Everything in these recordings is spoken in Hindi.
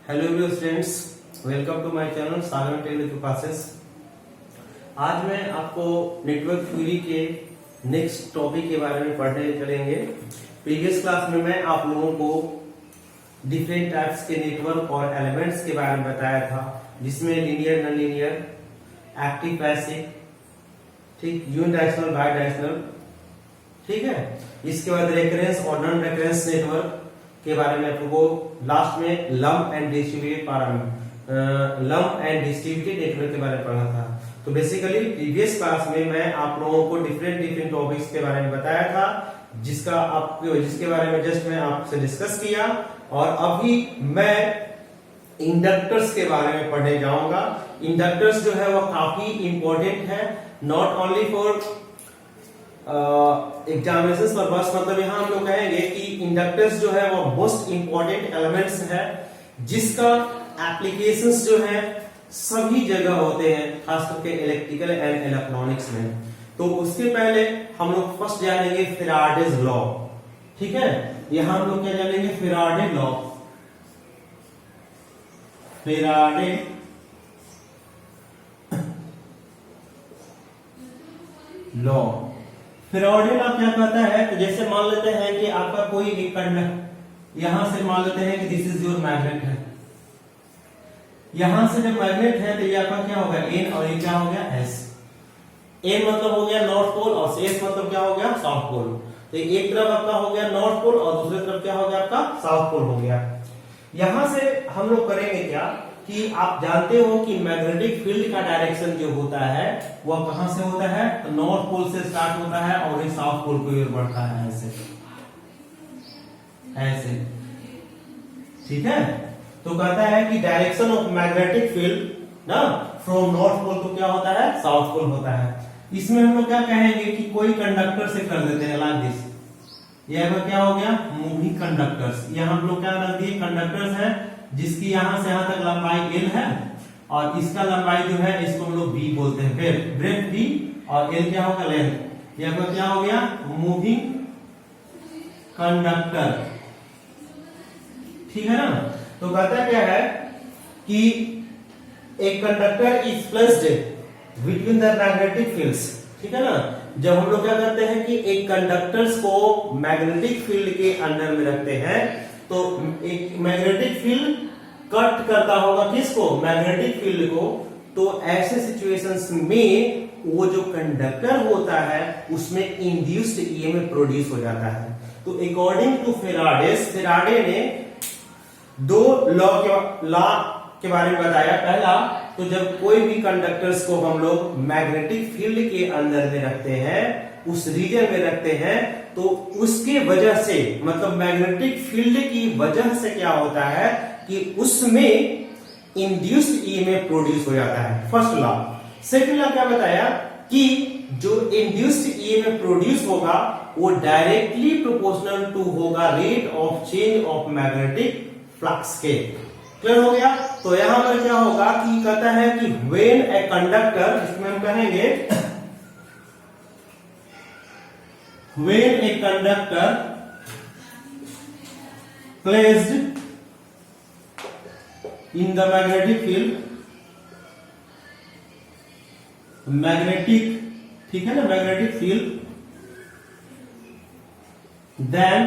Hello students, welcome to my channel Sagar technical classes. आज मैं आपको नेटवर्क थ्योरी के नेक्स्ट टॉपिक के बारे में पढ़ने चलेंगे। प्रीवियस क्लास में मैं आप लोगों को डिफरेंट टाइप्स के नेटवर्क और एलिमेंट्स के बारे में बताया था, जिसमें linear, non linear, active, passive, ठीक, यूनिडायरेक्शनल, बाई डायरेक्शनल, ठीक है। इसके बाद रेकरेंस और नॉन रेकरेंस नेटवर्क के बारे में आपको लास्ट में लंप एंड डिस्ट्रीब्यूटेड नेटवर्क के बारे में पढ़ा था। तो बेसिकली प्रीवियस क्लास में मैं आप लोगों को डिफरेंट टॉपिक्स के बारे में बताया था, जिसके बारे में जस्ट मैं आपसे डिस्कस किया। और अभी मैं इंडक्टर्स के बारे में पढ़ने जाऊंगा। इंडक्टर्स जो है वो काफी इंपॉर्टेंट है, नॉट ओनली फॉर एग्जामिनेशंस पर बस, मतलब यहाँ हम लोग कहेंगे कि इंडक्टर्स जो है वो मोस्ट इंपॉर्टेंट एलिमेंट्स है, जिसका एप्लीकेशंस जो है सभी जगह होते हैं, खास करके इलेक्ट्रिकल एंड इलेक्ट्रॉनिक्स में। तो उसके पहले हम लोग फर्स्ट जानेंगे फैराडेज लॉ, ठीक है। यहाँ हम लोग क्या जानेंगे? Faraday law. Faraday law, Faraday law क्या कहता है? तो जैसे मान लेते हैं कि आपका कोई एक कंडक्टर, यहां से मान लेते हैं कि दिस इज योर मैग्नेट है, यहां से जब मैग्नेट है तो ये आपका क्या होगा? एन, और ये क्या हो गया? एस। एन मतलब हो गया नॉर्थ पोल और एस मतलब क्या हो गया? South pole. तो एक तरफ आपका हो गया नॉर्थ पोल और दूसरी तरफ क्या हो गया? आपका साउथ पोल हो गया। यहां से हम लोग करेंगे क्या कि आप जानते हो कि मैग्नेटिक फील्ड का डायरेक्शन जो होता है वह कहां से होता है? तो नॉर्थ पोल से स्टार्ट होता है और ये साउथ पोल की ओर बढ़ता है, ऐसे ऐसे, ठीक है। तो कहता है कि डायरेक्शन ऑफ मैग्नेटिक फील्ड ना फ्रॉम नॉर्थ पोल तो क्या होता है? साउथ पोल होता है। इसमें हम लोग क्या कहेंगे कि कोई कंडक्टर से कर देते हैं लाइक दिस, यह क्या हो गया? Moving conductors. यहां हम लोग क्या रख दिए? कंडक्टर्स है जिसकी यहां से यहां तक लंबाई L है और इसका लंबाई जो है इसको हम लोग B बोलते हैं, फिर ब्रेथ B, और L क्या होगा? लेंथ। यह क्या हो गया? मूविंग कंडक्टर, ठीक है ना। तो कहता क्या है कि एक conductor is placed between the magnetic fields, ठीक है ना। जब हम लोग क्या करते हैं कि एक कंडक्टर्स को मैग्नेटिक फील्ड के अंदर में रखते हैं, तो एक मैग्नेटिक फील्ड कट करता होगा किसको? मैग्नेटिक फील्ड को। तो ऐसे सिचुएशंस में वो जो कंडक्टर होता है उसमें इंड्यूस्ड ईएमएफ प्रोड्यूस हो जाता है। तो अकॉर्डिंग टू फैराडे ने दो लॉ के बारे में बताया। पहला, तो जब कोई भी कंडक्टर्स को हम लोग मैग्नेटिक फील्ड के अंदर में रखते हैं, उस रीजन में रखते हैं, तो उसके वजह से, मतलब मैग्नेटिक फील्ड की वजह से क्या होता है कि उसमें इंड्यूस्ड ईएमएफ प्रोड्यूस हो जाता है, फर्स्ट लॉ। सेकंड लॉ क्या बताया कि जो इंड्यूस्ड ईएमएफ प्रोड्यूस होगा वो डायरेक्टली प्रोपोर्शनल टू होगा rate of change of magnetic flux के। क्लियर हो गया? तो यहां पर क्या होगा कि कहता है कि व्हेन ए कंडक्टर, इसमें हम कहेंगे when a conductor placed in the magnetic field, ठीक है ना, magnetic field, then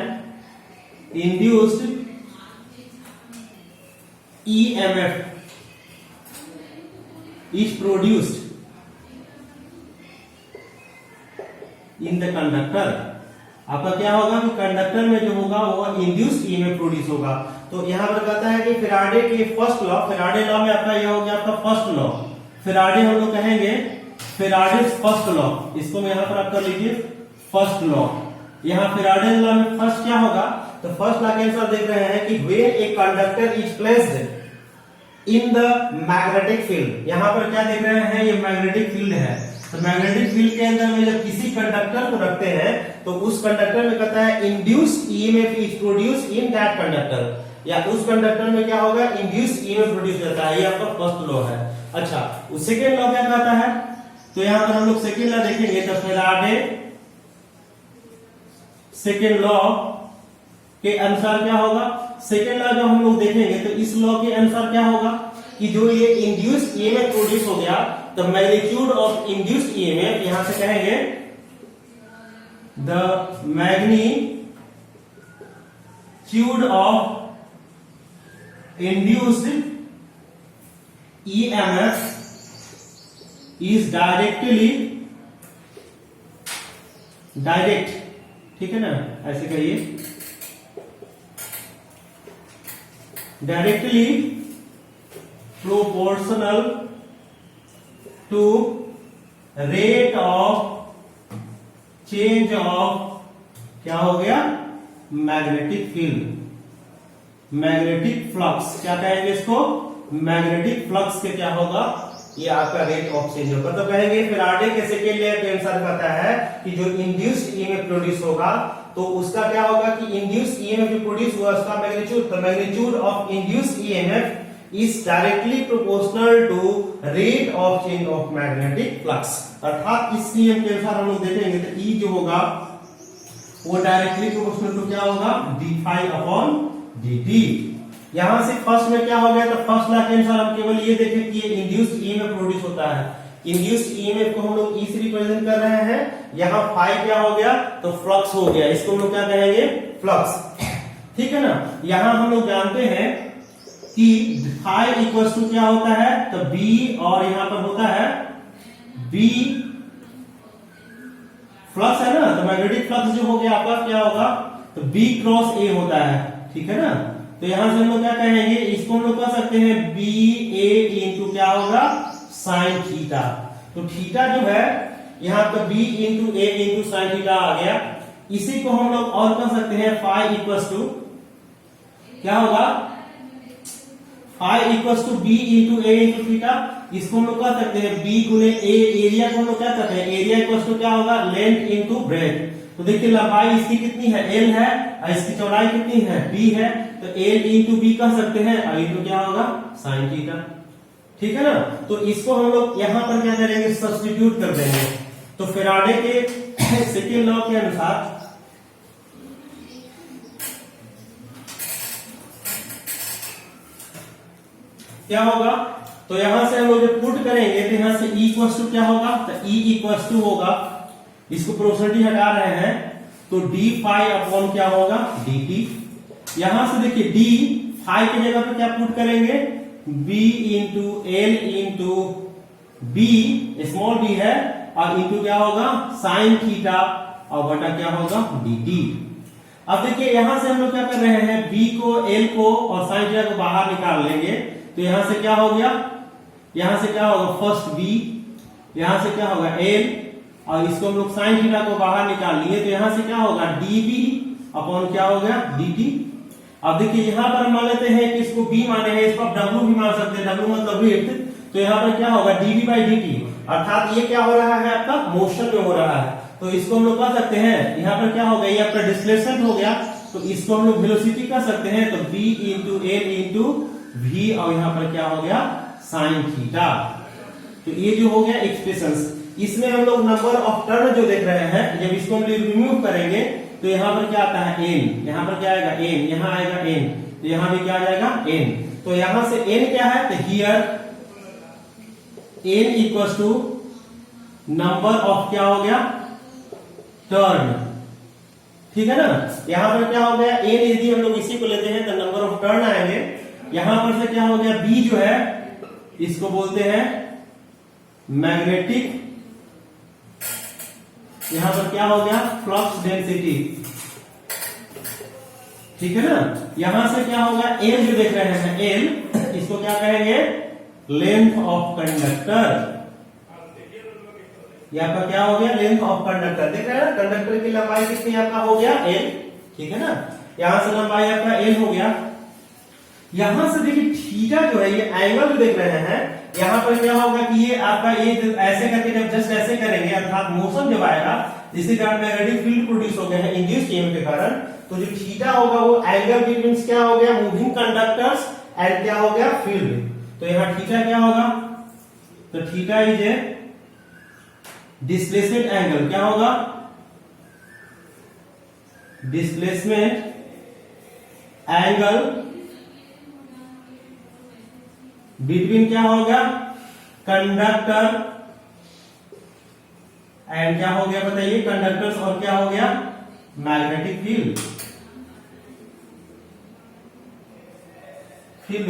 induced EMF is produced in the conductor. आपका क्या होगा कि कंडक्टर में जो होगा वो इंड्यूस्ड ईएमएफ प्रोड्यूस होगा। तो यहां पर कहता है कि फैराडे के फर्स्ट लॉ, फैराडे लॉ में आपका यह हो गया आपका फर्स्ट लॉ। फैराडे हम लोग कहेंगे फैराडेज फर्स्ट लॉ, इसको मैं यहां पर आप कर लीजिए फर्स्ट लॉ। यहां फैराडे लॉ में फर्स्ट क्या होगा? तो फर्स्ट लॉ के आंसर देख रहे हैं कि when a conductor is placed in the magnetic field. यहां पर क्या देख रहे हैं? ये मैग्नेटिक फील्ड है। तो मैग्नेटिक फील्ड के अंदर में जब किसी कंडक्टर को रखते हैं तो उस कंडक्टर में कहता है induced EMF is produced in that conductor, या उस कंडक्टर में क्या होगा? इंड्यूस्ड ईएमएफ प्रोड्यूस होता है। ये आपका फर्स्ट लॉ है। अच्छा, उस सेकेंड लॉ क्या कहता है? तो यहां पर हम लोग सेकेंड लॉ देखेंगे। तो फैराडे सेकेंड लॉ के अनुसार क्या होगा? सेकेंड लॉ जब हम लोग देखेंगे तो इस लॉ के अनुसार क्या होगा कि जो ये इंड्यूस्ड ईएमएफ प्रोड्यूस हो गया, the magnitude of induced EMF, यहां से कहेंगे the magnitude of induced EMF is direct, ठीक है ना, ऐसे कहिए, directly proportional to rate of change of क्या हो गया, मैग्नेटिक फील्ड, मैग्नेटिक फ्लक्स, क्या कहेंगे इसको, मैग्नेटिक फ्लक्स के क्या होगा, ये आपका रेट ऑफ चेंज होगा। तो कहेंगे फैराडे के सेकेंड लॉ के अनुसार कहता है कि जो इंड्यूस्ड ईएमएफ प्रोड्यूस होगा तो उसका क्या होगा कि इंड्यूस्ड ईएमएफ जो प्रोड्यूस हुआ उसका magnitude, the magnitude of induced EMF is directly proportional to rate of change of magnetic flux. अर्थात इस नियम के अनुसार हम लोग देखेंगे तो ई जो होगा वो डायरेक्टली प्रोपोर्शनल टू क्या होगा, d∅/dt। यहां से फर्स्ट में क्या हो गया, तो फर्स्ट लॉ के अनुसार हम केवल ये देखें कि ये इंड्यूस्ड ईएमएफ प्रोड्यूस होता है, इंड्यूस्ड ईएमएफ को हम लोग ई से रिप्रेजेंट कर रहे हैं, यहाँ फाई क्या हो गया, तो फ्लक्स हो गया, इसको हम लोग क्या कहेंगे, फ्लक्स, ठीक है ना। यहां हम लोग जानते हैं कि फाई इक्वल टू क्या होता है, तो बी, और यहां पर होता है बी फ्लक्स है ना, तो मैग्नेटिक फ्लक्स जो हो गया आपका क्या होगा, तो बी क्रॉस ए होता है, ठीक है ना। तो यहां से हम लोग क्या कहेंगे, इसको हम लोग कह सकते हैं बी ए इंटू क्या होगा, साइन थीटा। तो थीटा जो है यहाँ पे B into a into sine theta आ गया। इसी को हम लोग और कह सकते हैं फाई इक्वल्स टू क्या होगा, phi equals to b into a into theta. इसको हम लोग कह सकते हैं बी गुने ए, एरिया को हम लोग क्या कहते हैं, एरिया इक्वल्स टू क्या होगा, लेंथ इंटू ब्रेथ। तो देखिए लंबाई इसकी कितनी है, एल है, और इसकी चौड़ाई कितनी है, बी है, तो एल इंटू बी कह सकते हैं, और इंटू क्या होगा, साइन थीटा, ठीक है ना। तो इसको हम लोग यहां पर क्या करेंगे, सब्स्टिट्यूट कर देंगे। तो फैराडे के सेकेंड लॉ के अनुसार क्या होगा, तो यहां से हम लोग जब पुट करेंगे तो यहां से ई इक्वल्स टू क्या होगा, तो ई इक्वल्स टू होगा, इसको प्रोपोर्शनलिटी हटा रहे हैं तो डी फाई अपॉन क्या होगा, डी टी। यहां से देखिए डी फाई की जगह पे क्या पुट करेंगे, b into l into b, small b है, और इंटू क्या होगा, साइन थीटा, और बटा क्या होगा, डी टी। अब देखिए यहां से हम लोग क्या कर रहे हैं, बी को, एल को और साइन थीटा को बाहर निकाल लेंगे। तो यहां से क्या हो गया, यहां से क्या होगा, फर्स्ट बी, यहां से क्या होगा एल, और इसको हम लोग साइन थीटा को बाहर निकाल लिए। तो यहां से क्या होगा, डी बी अपॉन क्या हो गया, डी टी। अब देखिए यहां पर मान लेते हैं कि इसको बी माने हैं, इसको आप डब्ल्यू भी मान सकते हैं, डब्ल्यू मतलब वेट। तो यहां पर क्या होगा, डीबी बाई डी टी, अर्थात ये क्या हो रहा है, आपका मोशन में हो रहा है। तो इसको हम लोग कह सकते हैं, यहाँ पर क्या हो गया, ये आपका डिस्प्लेसमेंट हो गया, तो इसको हम लोग वेलोसिटी कह सकते हैं। तो b into l into v, और यहाँ पर क्या हो गया, साइन थीटा। तो ये जो हो गया एक्सप्रेशन, इसमें हम लोग नंबर ऑफ टर्न जो देख रहे हैं, जब इसको हम रिमूव करेंगे तो यहाँ पर क्या आता है, एन, यहाँ पर क्या आएगा, एन, यहाँ आएगा एन, तो यहाँ भी क्या आ जाएगा, एन। तो यहां से एन क्या है, तो here n equals to number of क्या हो गया, टर्न, ठीक है ना। यहां पर क्या हो गया, एन यदि हम लोग इसी को लेते हैं तो नंबर ऑफ टर्न आएंगे। यहां पर से क्या हो गया, बी जो है इसको बोलते हैं मैग्नेटिक, यहां पर क्या हो गया, फ्लक्स डेंसिटी, ठीक है ना। यहां से क्या होगा, एल जो देख रहे हैं, एल, इसको क्या कहेंगे, लेंथ ऑफ कंडक्टर। यहाँ पर क्या हो गया, लेंथ ऑफ कंडक्टर, देख रहे हैं ना, कंडक्टर की लंबाई कितनी आपका हो गया, एल, ठीक है ना। यहां से लंबाई आपका एल हो गया। यहां से देखिए थीटा जो है, ये एंगल जो देख रहे हैं, यहां पर क्या होगा कि ये आपका ये ऐसे करके जब जस्ट ऐसे करेंगे, अर्थात मोशन जब आएगा, जिसके कारण मैग्नेटिक फील्ड प्रोड्यूस हो गए हैं इंड्यूस्ड ईएमएफ के कारण, तो जो थीटा होगा वो एंगल बिटवीन क्या हो गया, मूविंग कंडक्टर्स एंड क्या हो गया, फील्ड। तो यहां थीटा क्या होगा, तो theta is a displacement angle, क्या होगा, डिस्प्लेसमेंट एंगल बिटवीन क्या हो गया, कंडक्टर एंड क्या हो गया बताइए, कंडक्टर्स, और क्या हो गया, मैग्नेटिक फील्ड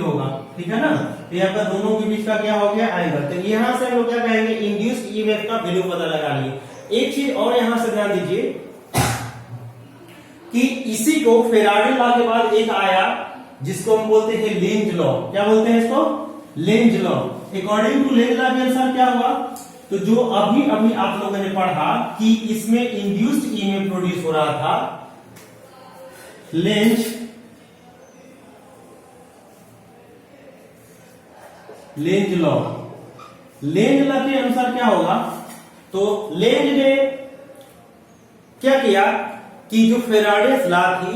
होगा, ठीक है ना। तो यहाँ पर दोनों के बीच का क्या हो गया, एंगल। तो यहां से हम लोग क्या कहेंगे, इंड्यूस्ड ईएमएफ का वैल्यू पता लगा लिए। एक चीज और यहां से ध्यान दीजिए कि इसी को फेराडे लॉ के बाद एक आया जिसको हम बोलते हैं लेंज लॉ। क्या बोलते हैं इसको, Lenz law. According to Lenz law के अनुसार क्या हुआ, तो जो अभी अभी आप लोगों ने पढ़ा कि इसमें इंड्यूस्ड ईएमएफ प्रोड्यूस हो रहा था, लेंज लॉ। लेंज लॉ के अनुसार क्या होगा, तो लेंज ने क्या किया कि जो फेराडेस लॉ थी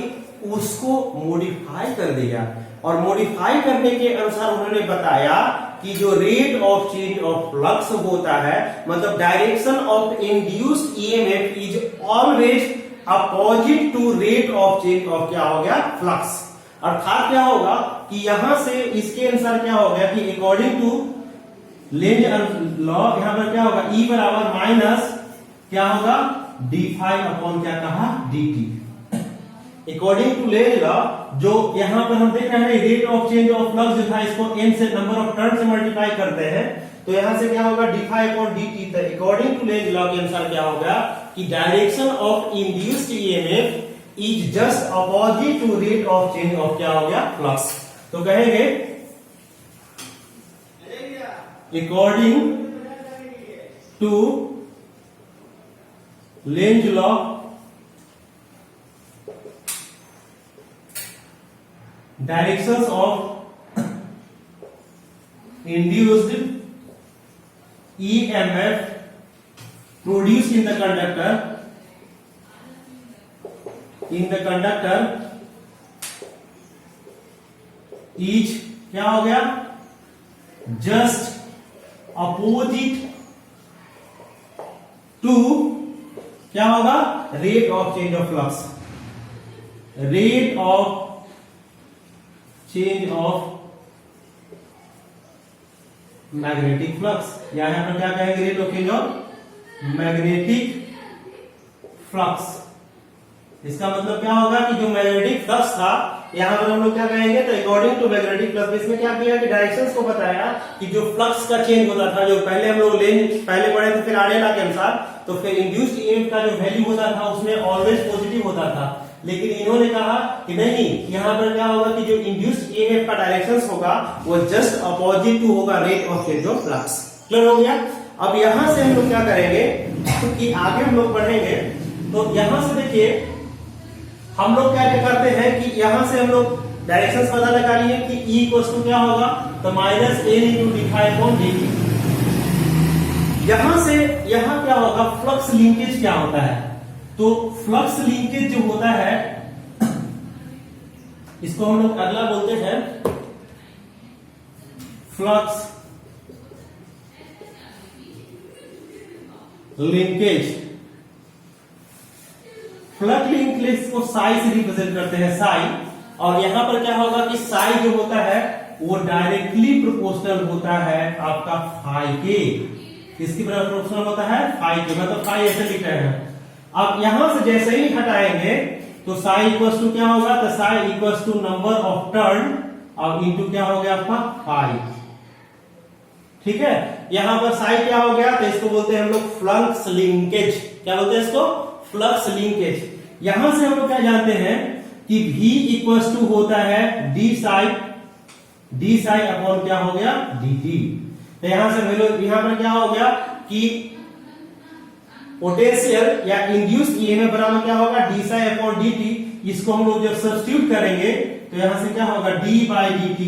उसको मॉडिफाई कर दिया, और मॉडिफाई करने के अनुसार उन्होंने बताया कि जो rate of change of flux होता है, मतलब direction of induced EMF is always opposite to rate of change of क्या हो गया, फ्लक्स। अर्थात क्या होगा कि यहां से इसके अनुसार क्या हो गया कि अकॉर्डिंग टू लेंज लॉ यहां पर क्या होगा, E बराबर माइनस क्या होगा, d5 अपॉन क्या कहा, dt। According to Lenz law जो यहां पर हम देख रहे हैं rate of change of flux जो था इसको n से नंबर ऑफ टर्न से मल्टीप्लाई करते हैं, तो यहां से क्या होगा d5 upon dt। According to Lenz law के अनुसार क्या होगा कि direction of induced EMF is just opposite to rate of change of क्या हो गया, फ्लक्स। तो कहेंगे according to Lenz law directions of induced EMF produced in the conductor is क्या हो गया, जस्ट अपोजिट टू क्या होगा, rate of change of flux, rate of change of magnetic flux, यहां पर क्या कहेंगे, rate of change of magnetic flux. इसका मतलब क्या होगा कि जो मैग्नेटिक फ्लक्स था यहां पर हम लोग क्या कहेंगे, तो अकॉर्डिंग टू मैग्नेटिक फ्लक्स इसमें क्या किया कि डायरेक्शंस को बताया कि जो फ्लक्स का चेंज होता था, जो पहले हम लोग लेंज पहले पढ़े थे फेराडे लॉ के अनुसार, तो फिर इंड्यूस्ड ईएमएफ का जो वैल्यू होता था उसमें ऑलवेज पॉजिटिव होता था, लेकिन इन्होंने कहा कि नहीं, यहां पर क्या होगा कि जो इंड्यूस्ड ईएमएफ का डायरेक्शंस होगा वो जस्ट अपोजिट टू होगा rate of change of flux. Clear हो गया। अब यहां से हम लोग क्या करेंगे कि आगे हम लोग बढ़ेंगे, तो यहां से देखिए हम लोग क्या करते हैं कि यहां से हम लोग डायरेक्शंस पता लगा लिए कि E इक्वल टू क्या होगा, तो माइनस n इंटू d5/dt। यहां से यहां क्या होगा, फ्लक्स लिंकेज क्या होता है, तो फ्लक्स लिंकेज जो होता है इसको हम लोग अगला बोलते हैं फ्लक्स लिंकेज। फ्लक्स लिंकेज को साई से रिप्रेजेंट करते हैं, साई, और यहां पर क्या होगा कि साई जो होता है वो डायरेक्टली प्रोपोर्शनल होता है आपका फाई के। किसकी प्रोपोर्शनल होता है, फाई के, मतलब फाई ऐसे लिख रहे हैं। अब यहां से जैसे ही हटाएंगे तो साई इक्वल टू क्या होगा, तो psi equal to number of turn और इंटू क्या हो गया आपका फाई। ठीक है, यहां पर साई क्या हो गया, तो इसको बोलते हैं हम लोग फ्लक्स लिंकेज। क्या बोलते हैं इसको, फ्लक्स लिंकेज। यहां से हम लोग क्या जानते हैं कि V इक्वल टू होता है डी साई अपॉन क्या हो गया, dt। तो यहां से यहां पर क्या हो गया कि पोटेंशियल या इंड्यूस्ड ईएमएफ बराबर क्या होगा, डी साई अपॉन dt। इसको हम लोग जब सब्स्टिट्यूट करेंगे तो यहां से क्या होगा, d/dt,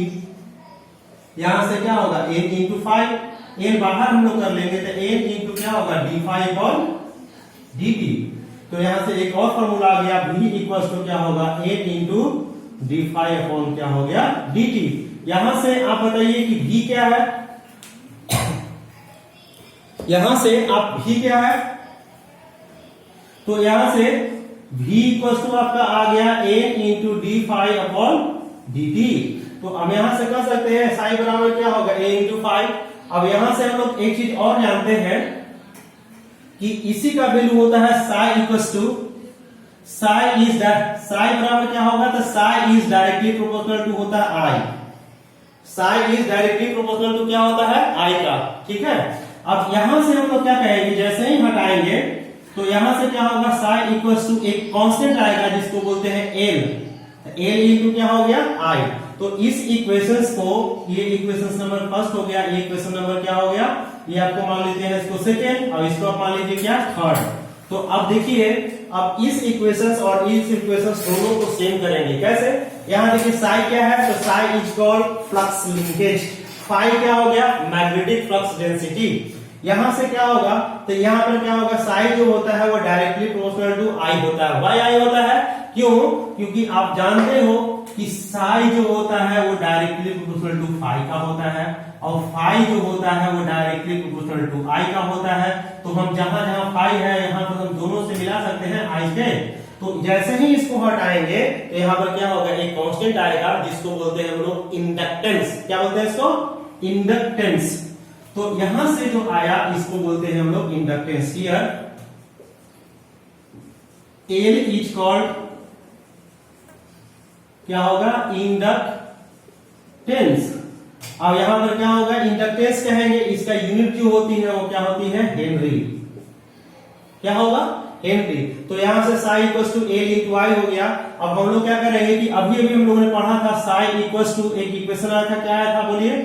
यहां से क्या होगा n इंटू फाइव, n बाहर हम लोग कर लेंगे तो n इंटू क्या होगा d5 अपॉन dt। तो यहां से एक और फॉर्मूला आ गया, V इक्वल टू क्या होगा, n इंटू d5 अपॉन क्या हो गया dt। यहां से आप बताइए कि V क्या है, यहां से आप V क्या है, तो यहां से v इक्वल टू आपका आ गया n into d phi upon d t. तो अब यहां से कह सकते हैं साई बराबर क्या होगा a इंटू फाई। अब यहां से हम लोग एक चीज और जानते हैं कि इसी का वैल्यू होता है psi equal to psi is psi बराबर क्या होगा, तो psi is directly proportional to होता है I. Psi is directly proportional to क्या होता है आई का, ठीक है। अब यहां से हम लोग क्या कहेंगे, जैसे ही हटाएंगे तो यहां से क्या होगा साई इक्वल टू एक कांस्टेंट आएगा जिसको बोलते हैं एल। एल इंटू क्या हो गया आई। तो इस इक्वेशंस को, ये इक्वेशन नंबर फर्स्ट हो गया, ये इक्वेशन नंबर क्या हो गया, ये आपको मान लीजिए है इसको सेकेंड और इसको आप मान लीजिए क्या थर्ड। तो अब देखिए, अब इस इक्वेशंस और इस इक्वेशंस दोनों को सेम करेंगे। कैसे, यहां देखिए साई क्या है, तो psi is called flux linkage. Phi क्या हो गया, मैग्नेटिक फ्लक्स डेंसिटी। यहां से क्या होगा, तो यहां पर क्या होगा, साई जो होता है वो डायरेक्टली प्रोपोर्शनल टू आई होता है। वाई आई होता है, क्यों, क्योंकि आप जानते हो कि साई जो होता है वो डायरेक्टली प्रोपोर्शनल टू फाई का होता है और फाई जो होता है वो डायरेक्टली प्रोपोर्शनल टू आई का होता है। तो हम जहां जहां फाई है यहां पर हम दोनों से मिला सकते हैं आई से। तो जैसे ही इसको हटाएंगे तो यहाँ पर क्या होगा, एक कांस्टेंट आएगा जिसको बोलते हैं हम लोग इंडक्टेंस। क्या बोलते हैं इसको, इंडक्टेंस। तो यहां से जो आया इसको बोलते हैं हम लोग inductance. Here L is called क्या होगा, इंडक्टेंस। अब यहां पर क्या होगा, इंडक्टेंस कहेंगे, इसका यूनिट जो होती है वो क्या होती है, हेनरी। क्या होगा, हेनरी। तो यहां से psi equal to L into I हो गया। अब हम लोग क्या करेंगे कि अभी अभी हम लोगों ने पढ़ा था साई इक्वल टू, एक इक्वेशन आया था, क्या आया था बोलिए,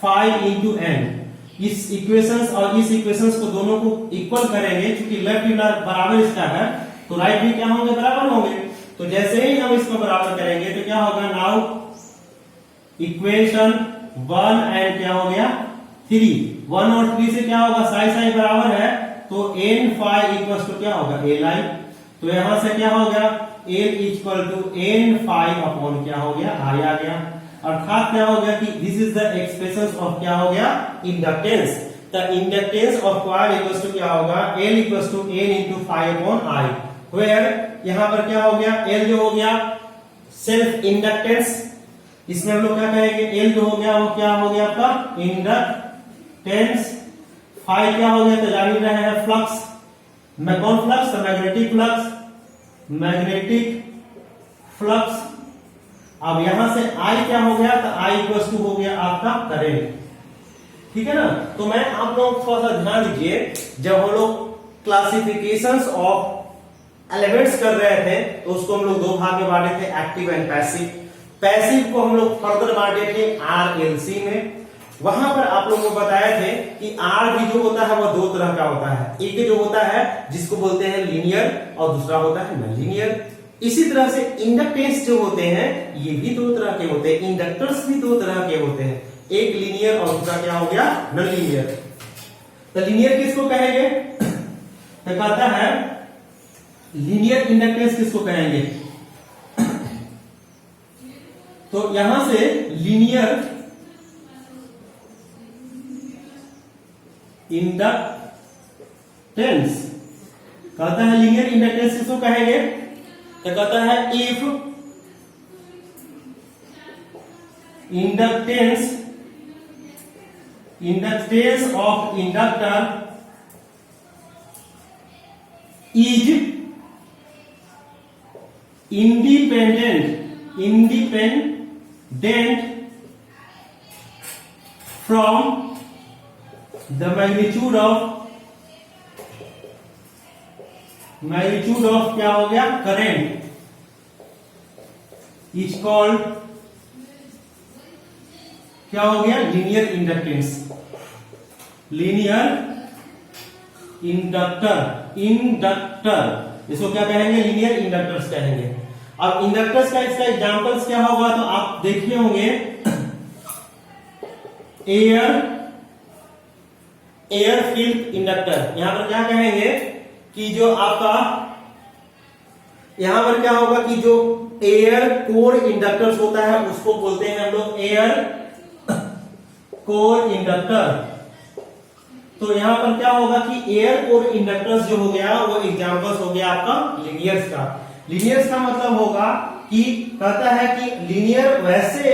फाई इंटू एन। इस इक्वेशंस और इस इक्वेशंस को दोनों को इक्वल करेंगे, क्योंकि लेफ्ट बराबर इसका है तो राइट भी क्या होंगे, बराबर होंगे। तो जैसे ही हम इसको बराबर करेंगे तो क्या होगा, नाउ इक्वेशन 1 एंड क्या हो गया 3, 1 और 3 से क्या होगा, साई साई बराबर है तो n फाई इक्वल टू क्या होगा, एल आई। तो यहां से क्या हो गया, l equal to n phi upon क्या हो गया, आई आ गया। अर्थात क्या हो गया कि this is the expression of क्या हो गया, inductance. The inductance of coil equal to क्या होगा, L equal to n into phi upon I. Where यहां पर क्या हो गया, L जो हो गया सेल्फ इंडक्टेंस, इसमें हम लोग क्या कहेंगे, L जो हो गया वो क्या हो गया आपका इंडक्टेंस। फाई क्या हो गया, तो जान ही रहे हैं फ्लक्स। मैं कौन flux, magnetic flux, magnetic flux. अब यहां से I क्या हो गया, तो I इक्वल टू हो गया आपका करंट। ठीक है ना। तो मैं आप लोग थोड़ा सा ध्यान दीजिए, जब हम लोग क्लासिफिकेशंस ऑफ एलिमेंट्स कर रहे थे तो उसको हम लोग दो भाग में बांटे थे, एक्टिव एंड पैसिव। पैसिव को हम लोग फर्दर बांटे थे RLC में। वहां पर आप लोगों को बताए थे कि R भी जो होता है वो दो तरह का होता है, एक जो होता है जिसको बोलते हैं लीनियर और दूसरा होता है नॉन लीनियर। इसी तरह से इंडक्टेंस जो होते हैं ये भी दो तरह के होते हैं, इंडक्टर्स भी दो तरह के होते हैं, एक लीनियर और दूसरा क्या हो गया, नॉन लीनियर। तो लीनियर किसको कहेंगे, तो कहता है लीनियर इंडक्टेंस किसको कहेंगे। तो यहां से लीनियर इंडक्टेंस कहता है, लीनियर इंडक्टेंस किसको कहेंगे, तो कहता है if inductance of inductor is independent from the magnitude of क्या हो गया, करंट, इज कॉल्ड क्या हो गया, लीनियर इंडक्टेंस। लीनियर इंडक्टर इसको क्या कहेंगे, लीनियर इंडक्टर्स कहेंगे। अब इंडक्टर्स का इसका एग्जांपल्स क्या होगा, तो आप देखे होंगे एयर फील्ड इंडक्टर। यहां पर क्या कहेंगे कि जो आपका यहां पर क्या होगा कि जो एयर कोर इंडक्टर्स होता है उसको बोलते हैं हम लोग एयर कोर इंडक्टर। तो यहां पर क्या होगा कि एयर कोर इंडक्टर्स जो हो गया वो एग्जांपल्स हो गया आपका लीनियर्स का। लीनियर का मतलब होगा कि कहता है कि लीनियर वैसे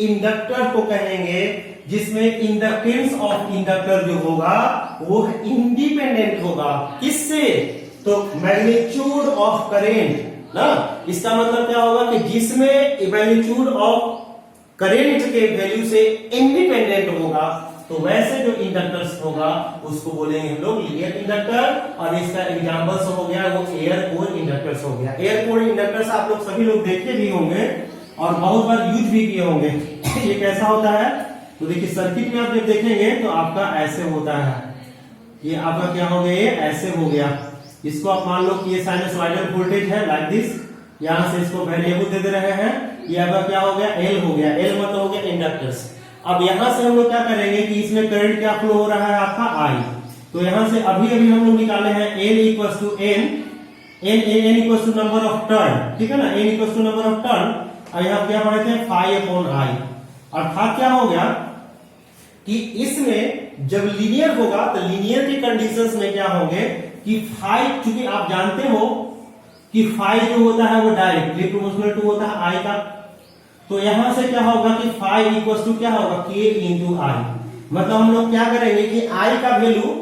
इंडक्टर को कहेंगे जिसमें इंडक्टेंस ऑफ इंडक्टर जो होगा वो इंडिपेंडेंट होगा। किससे? तो मैग्नीट्यूड ऑफ करेंट ना, इसका मतलब क्या होगा कि जिसमें मैग्नीट्यूड ऑफ करेंट के वैल्यू से इंडिपेंडेंट होगा, तो वैसे जो इंडक्टर्स होगा उसको बोलेंगे हम लोग लीनियर इंडक्टर। और इसका एग्जांपल्स हो गया वो एयर कोर इंडक्टर्स हो गया। एयर कोर इंडक्टर्स आप लोग सभी लोग देखे भी होंगे और बहुत बार यूज भी किए होंगे। ये कैसा होता है? तो देखिए सर्किट में आप जब देखेंगे तो आपका ऐसे होता है, ये आपका क्या हो गया, ये ऐसे हो गया। इसको आप मान लो कि ये साइनसॉइडल वोल्टेज है लाइक दिस, यहां से इसको वेरिएबल दे दे रहे हैं, ये आपका क्या हो गया, एल हो गया। एल मतलब हो गया इंडक्टर्स। अब यहां से हम लोग क्या करेंगे कि इसमें करंट क्या फ्लो हो रहा है आपका आई। तो यहां से अभी अभी हम लोग निकाले हैं l equals to n, n equals to number of turn, ठीक है ना, n equals to number of turn. और यहां क्या पढ़े थे 5/i। अर्थात क्या हो गया कि इसमें जब लीनियर होगा तो लीनियर के कंडीशंस में क्या होंगे कि 5, चूंकि आप जानते हो कि 5 जो होता है वो डायरेक्टली प्रोपोर्शनल टू होता है आई का, तो यहां से क्या होगा कि 5 इक्वल टू क्या होगा k इंटू आई। मतलब हम लोग क्या करेंगे कि आई का वैल्यू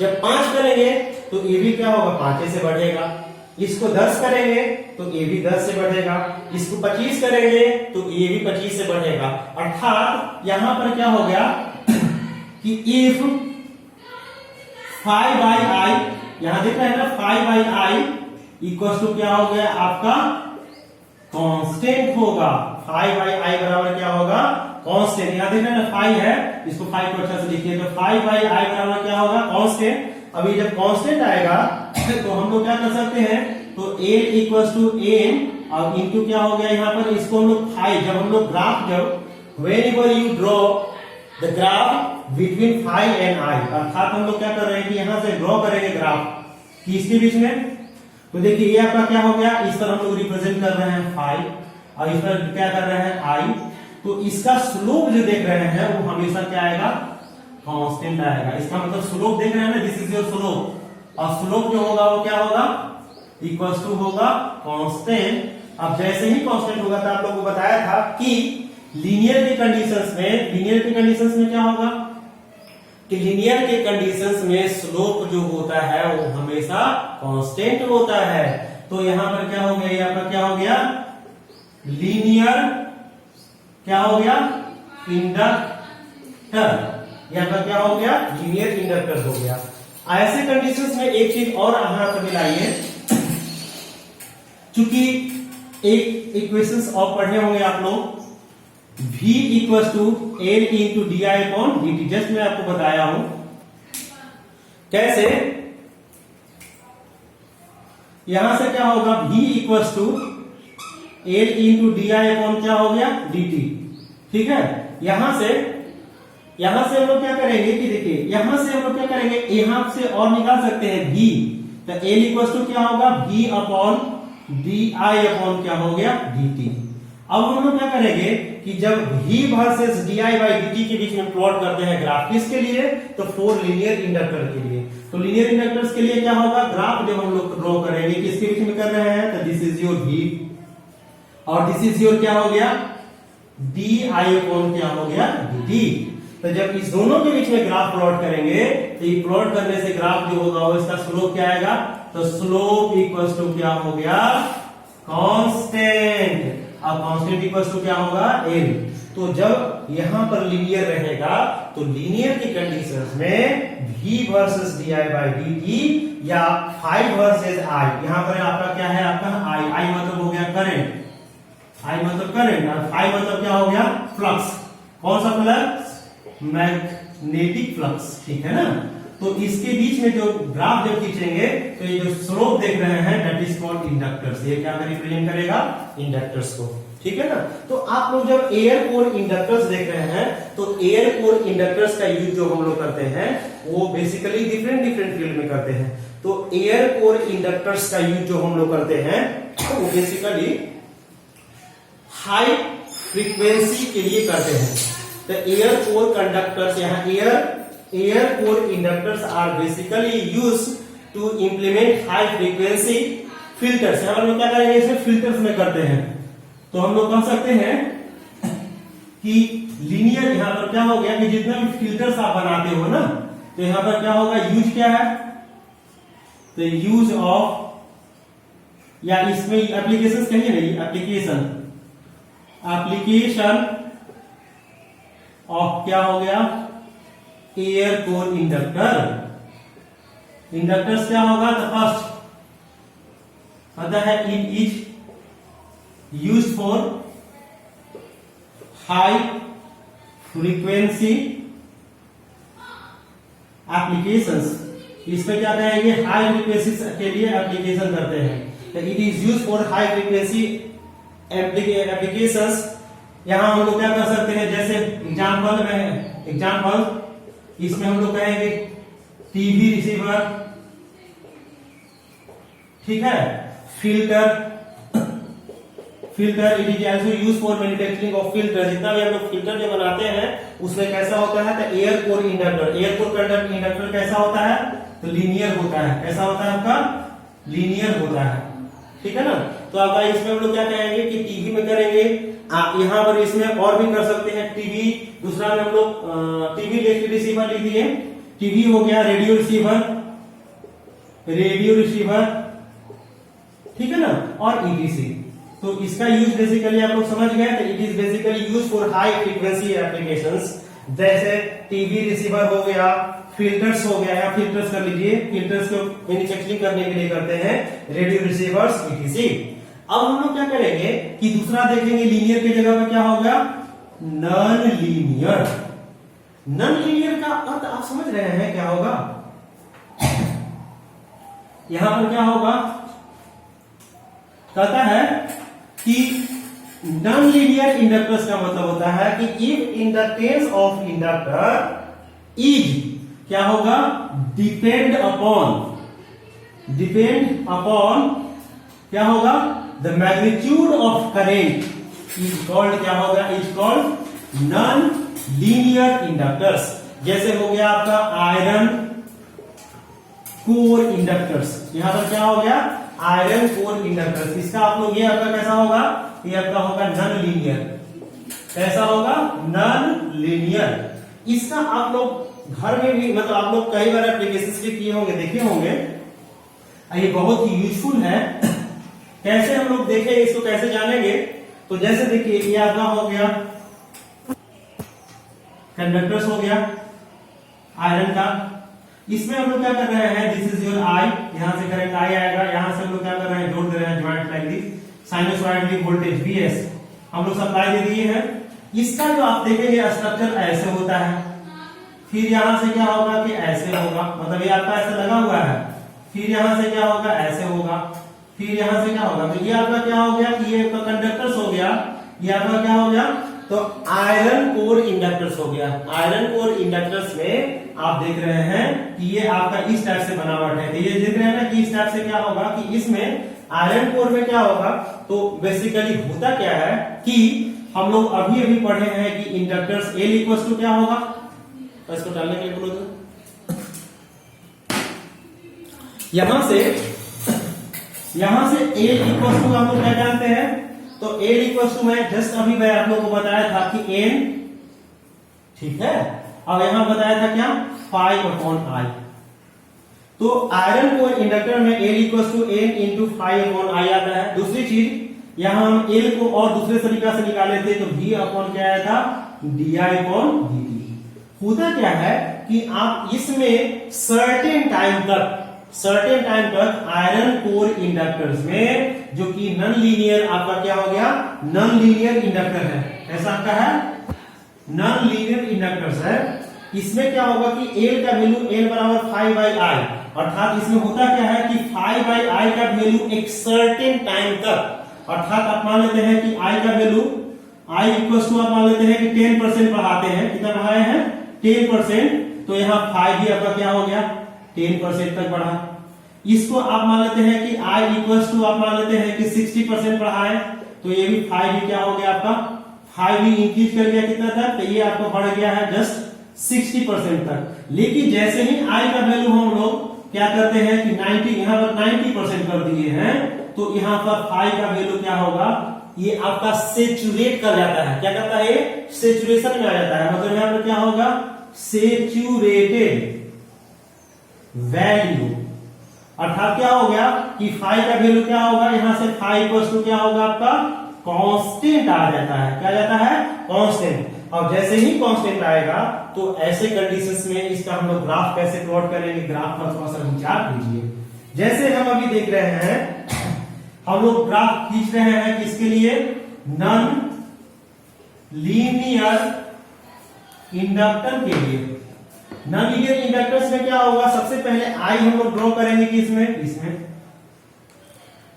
जब 5 करेंगे तो ये भी क्या होगा 5 से बढ़ेगा, इसको 10 करेंगे तो ये भी 10 से बढ़ेगा, इसको 25 करेंगे तो ये भी 25 से बढ़ेगा। अर्थात यहां पर क्या हो गया कि इफ 5/i, यहां देख रहे हैं ना 5/i इक्वल टू क्या हो गया आपका कांस्टेंट होगा। 5/i बराबर क्या होगा, कांस्टेंट। यहां देख रहे हैं ना 5 है, इसको 5 को अच्छा से लिखिए, तो 5/i बराबर क्या होगा, कांस्टेंट। अभी जब कांस्टेंट आएगा तो हम लोग क्या कर सकते हैं, तो l इक्वल्स टू n और इनटू क्या हो गया यहाँ पर, इसको हम लोग 5, जब हम लोग ग्राफ, जब whenever you draw the graph between 5 and i, अर्थात हम लोग क्या कर रहे हैं कि यहां से ड्रॉ करेंगे ग्राफ किसके बीच में, तो देखिए ये आपका क्या हो गया, इस तरह हम लोग रिप्रेजेंट कर रहे हैं 5 और इस पर क्या कर रहे हैं i। तो इसका स्लोप जो देख रहे हैं वो हमेशा क्या आएगा, कांस्टेंट आएगा। इसका मतलब स्लोप देख रहे हैं ना, दिस इज योर स्लोप, और स्लोप जो होगा वो क्या होगा, इक्वल टू होगा कांस्टेंट। अब जैसे ही कांस्टेंट होगा तो आप लोगों को बताया था कि लीनियर के कंडीशंस में क्या होगा कि लीनियर के कंडीशंस में स्लोप जो होता है वो हमेशा कांस्टेंट होता है। तो यहां पर क्या हो गया, ये आपका क्या हो गया, लीनियर क्या हो गया, इंडक्टर। यहां पर क्या हो गया, लीनियर इंडक्टर हो गया। ऐसे कंडीशंस में एक चीज और यहां पर मिलाइए, चूंकि एक इक्वेशंस और पढ़े होंगे आप लोग, v equal to L into d i upon d t. Just मैं आपको बताया हूं कैसे। यहां से क्या होगा, v equal to L into d i upon क्या हो गया, डी टी, ठीक है। यहां से हम लोग क्या करेंगे कि देखिए यहां से हम लोग क्या करेंगे, यहां से और निकाल सकते हैं v, तो एल इक्वल टू क्या होगा, v upon D i upon क्या हो गया, डी टी। अब हम लोग क्या करेंगे कि जब v versus D I by D T के बीच में प्लॉट करते हैं ग्राफ, किसके लिए, तो 4 लीनियर इंडक्टर के लिए। तो लीनियर इंडक्टर्स के लिए क्या होगा, ग्राफ जब हम लोग ड्रॉ करेंगे किसके बीच में कर रहे हैं, तो दिस इज योर v और दिस इज योर क्या हो गया, डी आई अपॉन क्या हो गया, डी टी। तो जब इस दोनों के बीच में ग्राफ प्लॉट करेंगे तो ये प्लॉट करने से ग्राफ जो होगा वो इसका स्लोप क्या आएगा, तो स्लोप इक्वल टू क्या हो गया, कांस्टेंट। अब कांस्टेंट इक्वल टू क्या होगा, एल। तो जब यहां पर लीनियर रहेगा तो लीनियर की कंडीशंस में v versus D I by D T या 5 वर्सेस i, यहां पर आपका क्या है, आपका i मतलब हो गया करंट, i मतलब करंट और 5 मतलब क्या हो गया, फ्लक्स। कौन सा फ्लक्स, मैग्नेटिक फ्लक्स, ठीक है ना। तो इसके बीच में जो ग्राफ जब खींचेंगे तो ये जो स्लोप देख रहे हैं दैट इज कॉल्ड इंडक्टर्स। ये क्या रिप्रेजेंट करेगा, इंडक्टर्स को, ठीक है ना। तो आप लोग जब एयर कोर इंडक्टर्स देख रहे हैं तो एयर कोर इंडक्टर्स का यूज जो हम लोग करते हैं वो बेसिकली डिफरेंट फील्ड में करते हैं। तो एयर कोर इंडक्टर्स का यूज जो हम लोग करते हैं वो बेसिकली हाई फ्रीक्वेंसी के लिए करते हैं। तो एयर कोर कंडक्टर्स, यहाँ air core inductors are basically used to implement high frequency filters, हम लोग क्या करेंगे इसे फिल्टर्स में करते हैं। तो हम लोग कह सकते हैं कि लीनियर, यहां पर क्या हो गया कि जितना भी फिल्टर्स आप बनाते हो ना, तो यहां पर क्या होगा, यूज क्या है, तो यूज ऑफ, या इसमें एप्लीकेशन कहिए नहीं, एप्लीकेशन ऑफ क्या हो गया, एयर कोर इंडक्टर। इंडक्टर्स क्या होगा, तो फर्स्ट पता है it is use for high frequency applications. इसमें क्या कहेंगे, हाई फ्रीक्वेंसी के लिए एप्लीकेशन करते हैं। It is use for high frequency applications. यहां हम लोग क्या कर सकते हैं, जैसे एग्जाम्पल इसमें हम लोग कहेंगे टीवी रिसीवर, ठीक है, filter it is also use for manufacturing of filter. जितना भी हम लोग फिल्टर जो बनाते हैं उसमें कैसा होता है, तो air core inductor. Air core inductor कैसा होता है, तो लीनियर होता है। कैसा होता है आपका, लीनियर होता है, ठीक है ना। तो आपका इसमें हम लोग क्या कहेंगे कि टीवी में करेंगे, आप यहां पर इसमें और भी कर सकते हैं। टीवी, दूसरा में हम लोग टीवी रिसीवर लिख दिए, टीवी हो गया, रेडियो रिसीवर, ठीक है ना, और ईटीसी। तो इसका यूज बेसिकली आप लोग समझ गए, तो it is basically use for high frequency applications. जैसे टीवी रिसीवर हो गया, फिल्टर्स हो गया, या फिल्टर्स कर लीजिए, फिल्टर्स को मैन्युफैक्चरिंग करने के लिए करते हैं, रेडियो रिसीवर्स, ईटीसी। अब हम लोग क्या करेंगे कि दूसरा देखेंगे, लीनियर की जगह पर क्या होगा, नॉन लीनियर। नॉन लीनियर का अर्थ आप समझ रहे हैं क्या होगा, यहां पर क्या होगा, कहता है कि नॉन लीनियर इंडक्टर्स का मतलब होता है कि if inductance of inductor is क्या होगा, डिपेंड अपॉन क्या होगा, the magnitude of current is called क्या होगा, is called non linear inductors. जैसे हो गया आपका आयरन कोर इंडक्टर्स, यहां पर क्या हो गया, आयरन कोर इंडक्टर्स। इसका आप लोग, ये आपका कैसा होगा, ये आपका होगा नॉन लीनियर। कैसा होगा, नॉन लीनियर। इसका आप लोग घर में भी, मतलब आप लोग कई बार एप्लीकेशन भी किए होंगे, देखे होंगे, ये बहुत ही यूजफुल है। कैसे हम लोग देखें इसको, कैसे जानेंगे, तो जैसे देखिए ये आपका हो गया कंडक्टर्स, हो गया आयरन का। इसमें हम लोग क्या कर रहे हैं, दिस इज योर आई, यहां से करंट आई आएगा, यहां से हम लोग क्या कर रहे हैं, जोड़ दे रहे हैं, joint like this, sinusoidally voltage VS हम लोग सप्लाई दे दिए हैं। इसका जो आप देखेंगे स्ट्रक्चर ऐसे होता है, फिर यहां से क्या होगा कि ऐसे होगा, मतलब ये आपका ऐसे लगा हुआ है, फिर यहां से क्या होगा, ऐसे होगा, फिर यहां से क्या होगा, तो ये आपका क्या हो गया कि ये आपका कंडक्टर्स हो गया, ये आपका क्या हो गया, तो आयरन कोर इंडक्टर्स हो गया। आयरन कोर इंडक्टर्स में आप देख रहे हैं कि ये आपका इस टाइप से बनावट है, तो ये देख रहे हैं ना कि इस टाइप से क्या होगा कि इसमें आयरन कोर में क्या होगा, तो बेसिकली होता क्या है कि हम लोग अभी अभी पढ़े हैं कि इंडक्टर्स L इक्वल टू क्या होगा, तो इसको डालने के लिए बोलो, तो यहां से L इक्वल टू हम लोग क्या जानते हैं, तो L इक्वल टू मैं जस्ट अभी मैं आप लोगों को बताया था कि N, ठीक है, अब यहां बताया था क्या, 5/I। तो आयरन कोर इंडक्टर में L equal to N into 5/I आता है। दूसरी चीज यहां हम L को और दूसरे तरीका से निकाले थे, तो V अपॉन क्या आया था, di/dt। होता क्या है कि आप इसमें सर्टेन टाइम तक आयरन कोर इंडक्टर्स में, जो कि नॉन लीनियर आपका क्या हो गया, नॉन लीनियर इंडक्टर है, ऐसा आपका है नॉन लीनियर इंडक्टर्स है। इसमें क्या होगा कि L का वैल्यू L बराबर 5/I, अर्थात इसमें होता क्या है कि 5/I का वैल्यू एक सर्टेन टाइम तक, अर्थात आप मान लेते हैं कि I का वैल्यू I इक्वल टू आप मान लेते हैं कि 10% बढ़ाते हैं, कितना बढ़ाए हैं, 10%, तो यहाँ 5 भी आपका क्या हो गया, 10% तक बढ़ा। इसको आप मान लेते हैं कि I इक्वल टू आप मान लेते हैं कि 60% बढ़ाए, तो ये भी 5 भी क्या हो गया आपका, 5 भी इंक्रीज कर गया कितना तक, तो ये आपका बढ़ गया है जस्ट 60% तक। लेकिन जैसे ही I का वैल्यू हम लोग क्या करते हैं कि 90, यहां पर 90% कर दिए हैं, तो यहाँ पर फाई का वैल्यू क्या होगा, ये आपका सेचुरेट कर जाता है। क्या करता है, सेचुरेशन में आ जाता है। मतलब यहाँ पर क्या होगा, सेचुरेटेड वैल्यू, अर्थात क्या हो गया कि फाई का वैल्यू क्या होगा, यहां से फाई इक्वल्स टू क्या होगा आपका कांस्टेंट आ जाता है। क्या जाता है, कांस्टेंट। और जैसे ही कांस्टेंट आएगा तो ऐसे कंडीशंस में इसका हम लोग ग्राफ कैसे प्लॉट करेंगे, ग्राफ पर थोड़ा सा विचार कीजिए। जैसे हम अभी देख रहे हैं, हम लोग ग्राफ खींच रहे हैं किसके लिए, नॉन लीनियर इंडक्टर के लिए। नॉन लीनियर इंडक्टर्स में क्या होगा, सबसे पहले आई हम लोग ड्रॉ करेंगे इसमें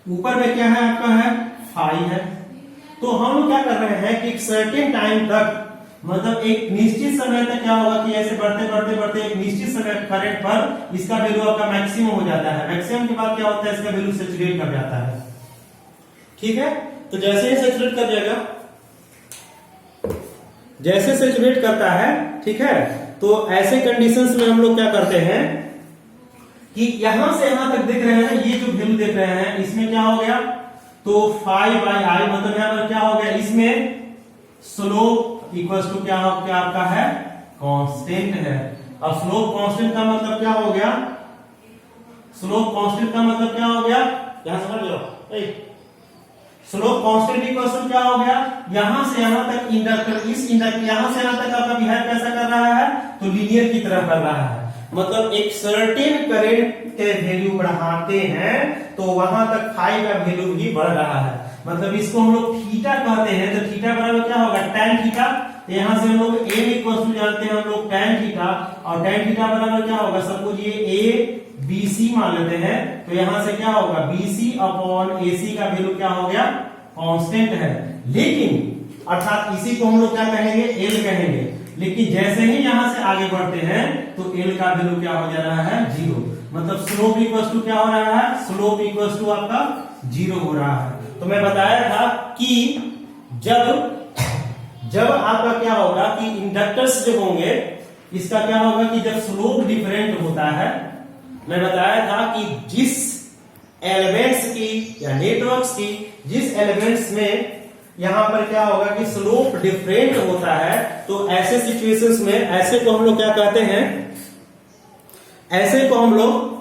ऊपर में क्या है आपका है, फाई है। तो हम लोग क्या कर रहे हैं कि एक सर्टेन टाइम तक, मतलब एक निश्चित समय तक क्या होगा कि ऐसे बढ़ते बढ़ते बढ़ते एक निश्चित समय करंट पर इसका वैल्यू आपका मैक्सिमम हो जाता है। मैक्सिमम के बाद क्या होता है, इसका वैल्यू सैचुरेट कर जाता है। ठीक है, तो जैसे ही सैचुरेट कर जाएगा, जैसे सैचुरेट करता है, ठीक है, तो ऐसे कंडीशंस में हम लोग क्या करते हैं कि यहां से यहां तक देख रहे हैं, ये जो वैल्यू देख रहे हैं, इसमें क्या हो गया, तो फाई बाई आई, मतलब यहां पर क्या हो गया, इसमें स्लोप इक्वल्स टू क्या आपका है, कांस्टेंट है। अब स्लोप कांस्टेंट का मतलब क्या हो गया, स्लोप कांस्टेंट का मतलब क्या हो गया, यहां समझ लो, स्लोप कांस्टेंट इक्वल्स टू क्या हो गया, यहां से यहां तक इंडक्टर, इस इंडक्टर यहां से यहां तक आपका बिहेव कैसा कर रहा है, तो लीनियर की तरह कर रहा है। मतलब एक सर्टेन करंट के वैल्यू बढ़ाते हैं तो वहां तक फाई का वैल्यू भी बढ़ रहा है। मतलब इसको हम लोग थीटा कहते हैं, तो थीटा बराबर क्या होगा, tan थीटा। तो यहां से हम लोग m इक्वल्स टू जानते हैं हम लोग tan थीटा, और tan थीटा बराबर क्या होगा, सपोज ये a BC मान लेते हैं, तो यहां से क्या होगा, BC अपॉन AC का वैल्यू क्या हो गया, कांस्टेंट है। लेकिन अर्थात इसी को हम लोग क्या कहेंगे, L कहेंगे। लेकिन जैसे ही यहां से आगे बढ़ते हैं तो L का वैल्यू क्या हो जा रहा है, 0। मतलब स्लोप इक्वल्स टू क्या हो रहा है, स्लोप इक्वल्स टू आपका 0 हो रहा है। तो मैं बताया था कि जब आपका क्या होगा कि इंडक्टर्स जो होंगे, इसका क्या होगा कि जब स्लोप डिफरेंट होता है, मैं बताया था कि जिस एलिमेंट्स की या नेटवर्क्स की जिस एलिमेंट्स में यहां पर क्या होगा कि स्लोप डिफरेंट होता है, तो ऐसे सिचुएशंस में ऐसे को हम लोग क्या कहते हैं, ऐसे को हम लोग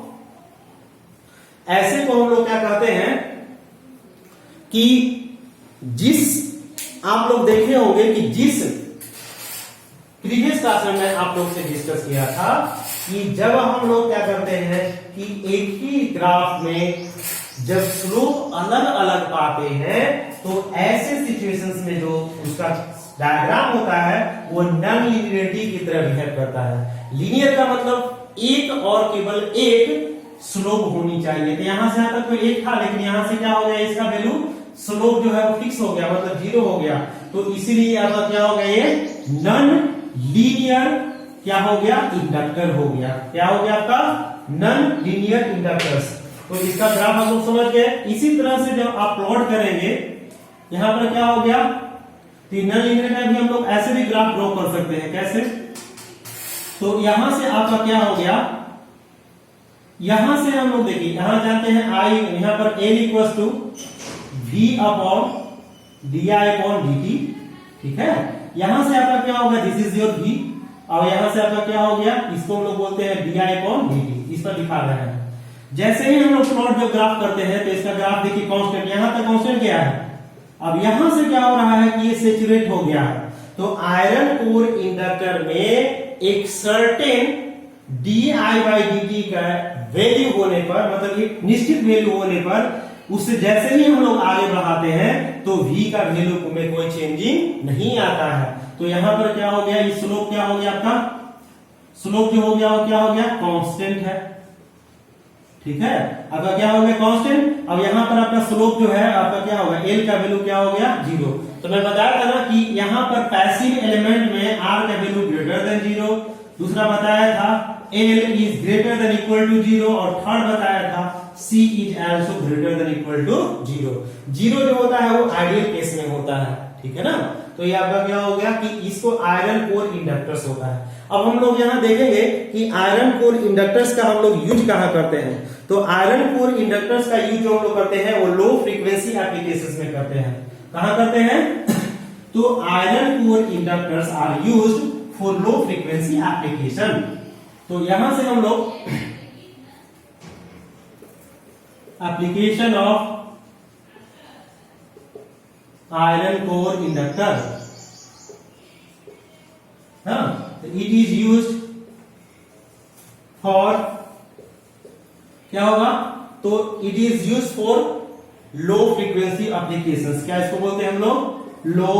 क्या कहते हैं कि जिस आप लोग देखे होंगे कि जिस प्रीवियस क्लास में मैं आप लोग से डिस्कस किया था कि जब हम लोग क्या करते हैं कि एक ही ग्राफ में जब स्लोप अलग अलग पाते हैं, तो ऐसे सिचुएशंस में जो उसका डायग्राम होता है वो नॉन लीनियरिटी की तरह बिहेव करता है। लीनियर का मतलब एक और केवल एक स्लोप होनी चाहिए। तो यहां से यहां तक तो एक था, लेकिन यहां से क्या हो गया, इसका वैल्यू स्लोप जो है वो फिक्स हो गया, मतलब 0 हो गया। तो इसीलिए आपका क्या हो गया, ये नॉन लीनियर क्या हो गया, इंडक्टर हो गया। क्या हो गया आपका, नॉन लीनियर इंडक्टर्स। तो इसका ग्राफ हम लोग समझ गए। इसी तरह से जब आप प्लॉट करेंगे, यहां पर क्या हो गया, तो नॉन लीनियर में भी हम लोग ऐसे भी ग्राफ ड्रॉ कर सकते हैं। कैसे, तो यहां से आपका क्या हो गया, यहां से हम लोग देखिए, यहां जानते हैं आई, यहां पर L equals to V upon di upon dt, ठीक है। यहां से आपका क्या होगा, दिस इज योर V, और यहां से आपका क्या हो गया, इसको हम लोग बोलते हैं di अपॉन dt, इस पर दिखा रहे हैं। जैसे ही हम लोग प्लॉट जो ग्राफ करते हैं, तो इसका ग्राफ देखिए कांस्टेंट, यहां तक कांस्टेंट गया है। अब यहां से क्या हो रहा है कि ये सैचुरेट हो गया है। तो आयरन कोर इंडक्टर में एक सर्टेन di/dt का वैल्यू होने पर, मतलब एक निश्चित वैल्यू होने पर, उससे जैसे ही हम लोग आगे बढ़ाते हैं तो v का वैल्यू में कोई चेंजिंग नहीं आता है। तो यहां पर क्या हो गया, ये स्लोप क्या हो गया, आपका स्लोप जो हो गया वो क्या हो गया, कांस्टेंट है, ठीक है। आपका क्या हो गया, कांस्टेंट। अब यहां पर आपका स्लोप जो है आपका क्या होगा, L का वैल्यू क्या हो गया, 0। तो मैं बताया था ना कि यहां पर पैसिव एलिमेंट में R का वैल्यू ग्रेटर देन 0, दूसरा बताया था L is greater than equal to 0, और थर्ड बताया था C is also greater than equal to 0। 0 जो होता है वो आइडियल केस में होता है, ठीक है ना। तो तो ये आपका क्या हो गया कि इसको आयरन कोर इंडक्टर्स होता है। अब हम लोग यहाँ देखेंगे कि आयरन कोर इंडक्टर्स का हम लोग यूज कहाँ करते हैं। तो आयरन कोर इंडक्टर्स का यूज जो हम लोग करते हैं वो लो फ्रीक्वेंसी एप्लीकेशंस में करते हैं। कहाँ करते हैं? तो iron core inductors are used for low frequency application. तो यहां से हम लोग application of iron core inductor, it is used for क्या होगा? तो it is use for low frequency applications. क्या इसको बोलते हैं हम लोग? Low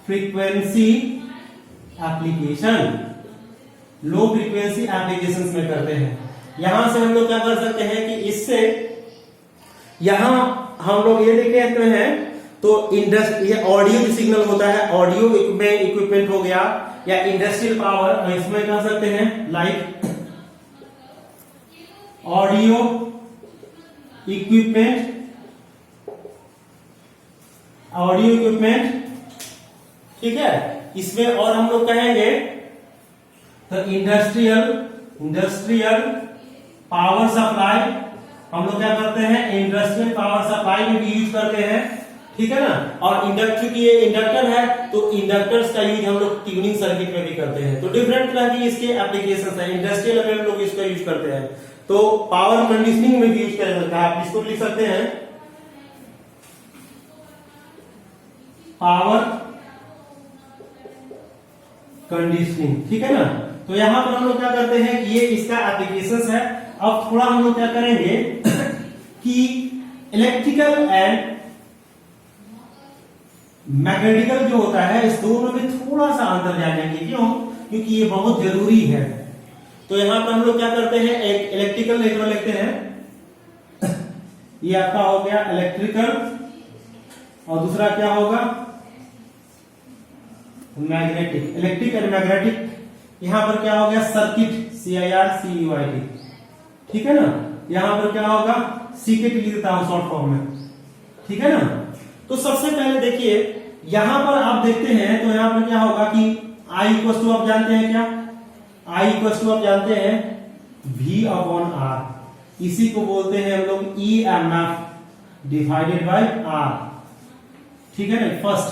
frequency application. Low frequency applications में करते हैं। यहां से हम लोग क्या कर सकते हैं कि इससे यहां हम लोग ये देख सकते हैं तो ये ऑडियो सिग्नल होता है, ऑडियो में इक्विपमेंट हो गया या इंडस्ट्रियल पावर, इसमें कर सकते हैं लाइक ऑडियो इक्विपमेंट, ठीक है। इसमें और हम लोग कहेंगे तो इंडस्ट्रियल पावर सप्लाई, हम लोग क्या करते हैं? इंडस्ट्रियल पावर सप्लाई में भी यूज करते हैं, ठीक है ना। और इंडक्टर की ये इंडक्टर है तो इंडक्टर्स का यूज हम लोग ट्यूनिंग सर्किट में भी करते हैं। तो डिफरेंट तरह की इसके एप्लीकेशंस है। इंडस्ट्रियल में हम लोग इसका यूज करते हैं, तो पावर कंडीशनिंग में भी यूज किया जाता है। आप इसको लिख सकते हैं पावर कंडीशनिंग, ठीक है ना। तो यहां पर हम लोग क्या करते हैं कि ये इसका एप्लीकेशंस है। अब थोड़ा हम लोग क्या करेंगे कि इलेक्ट्रिकल एंड मैग्नेटिकल जो होता है इस दोनों में थोड़ा सा अंतर जानेंगे। क्यों? क्योंकि ये बहुत जरूरी है। तो यहां पर हम लोग क्या करते हैं, एक इलेक्ट्रिकल नेटवर्क लिखते हैं, ये आपका हो गया इलेक्ट्रिकल, और दूसरा क्या होगा? मैग्नेटिक। इलेक्ट्रिक एंड मैग्नेटिक, यहां पर क्या हो गया? सर्किट, CIRCUIT, ठीक है ना। यहां पर क्या होगा? सीकेट लिख देता हूं शॉर्ट फॉर्म में, ठीक है ना। तो सबसे पहले देखिए यहां पर आप देखते हैं तो यहां पर क्या होगा कि I इक्वल टू, आप जानते हैं क्या? I इक्वल टू आप जानते हैं V/R, इसी को बोलते हैं हम लोग EMF डिवाइडेड बाय R, ठीक है ना। फर्स्ट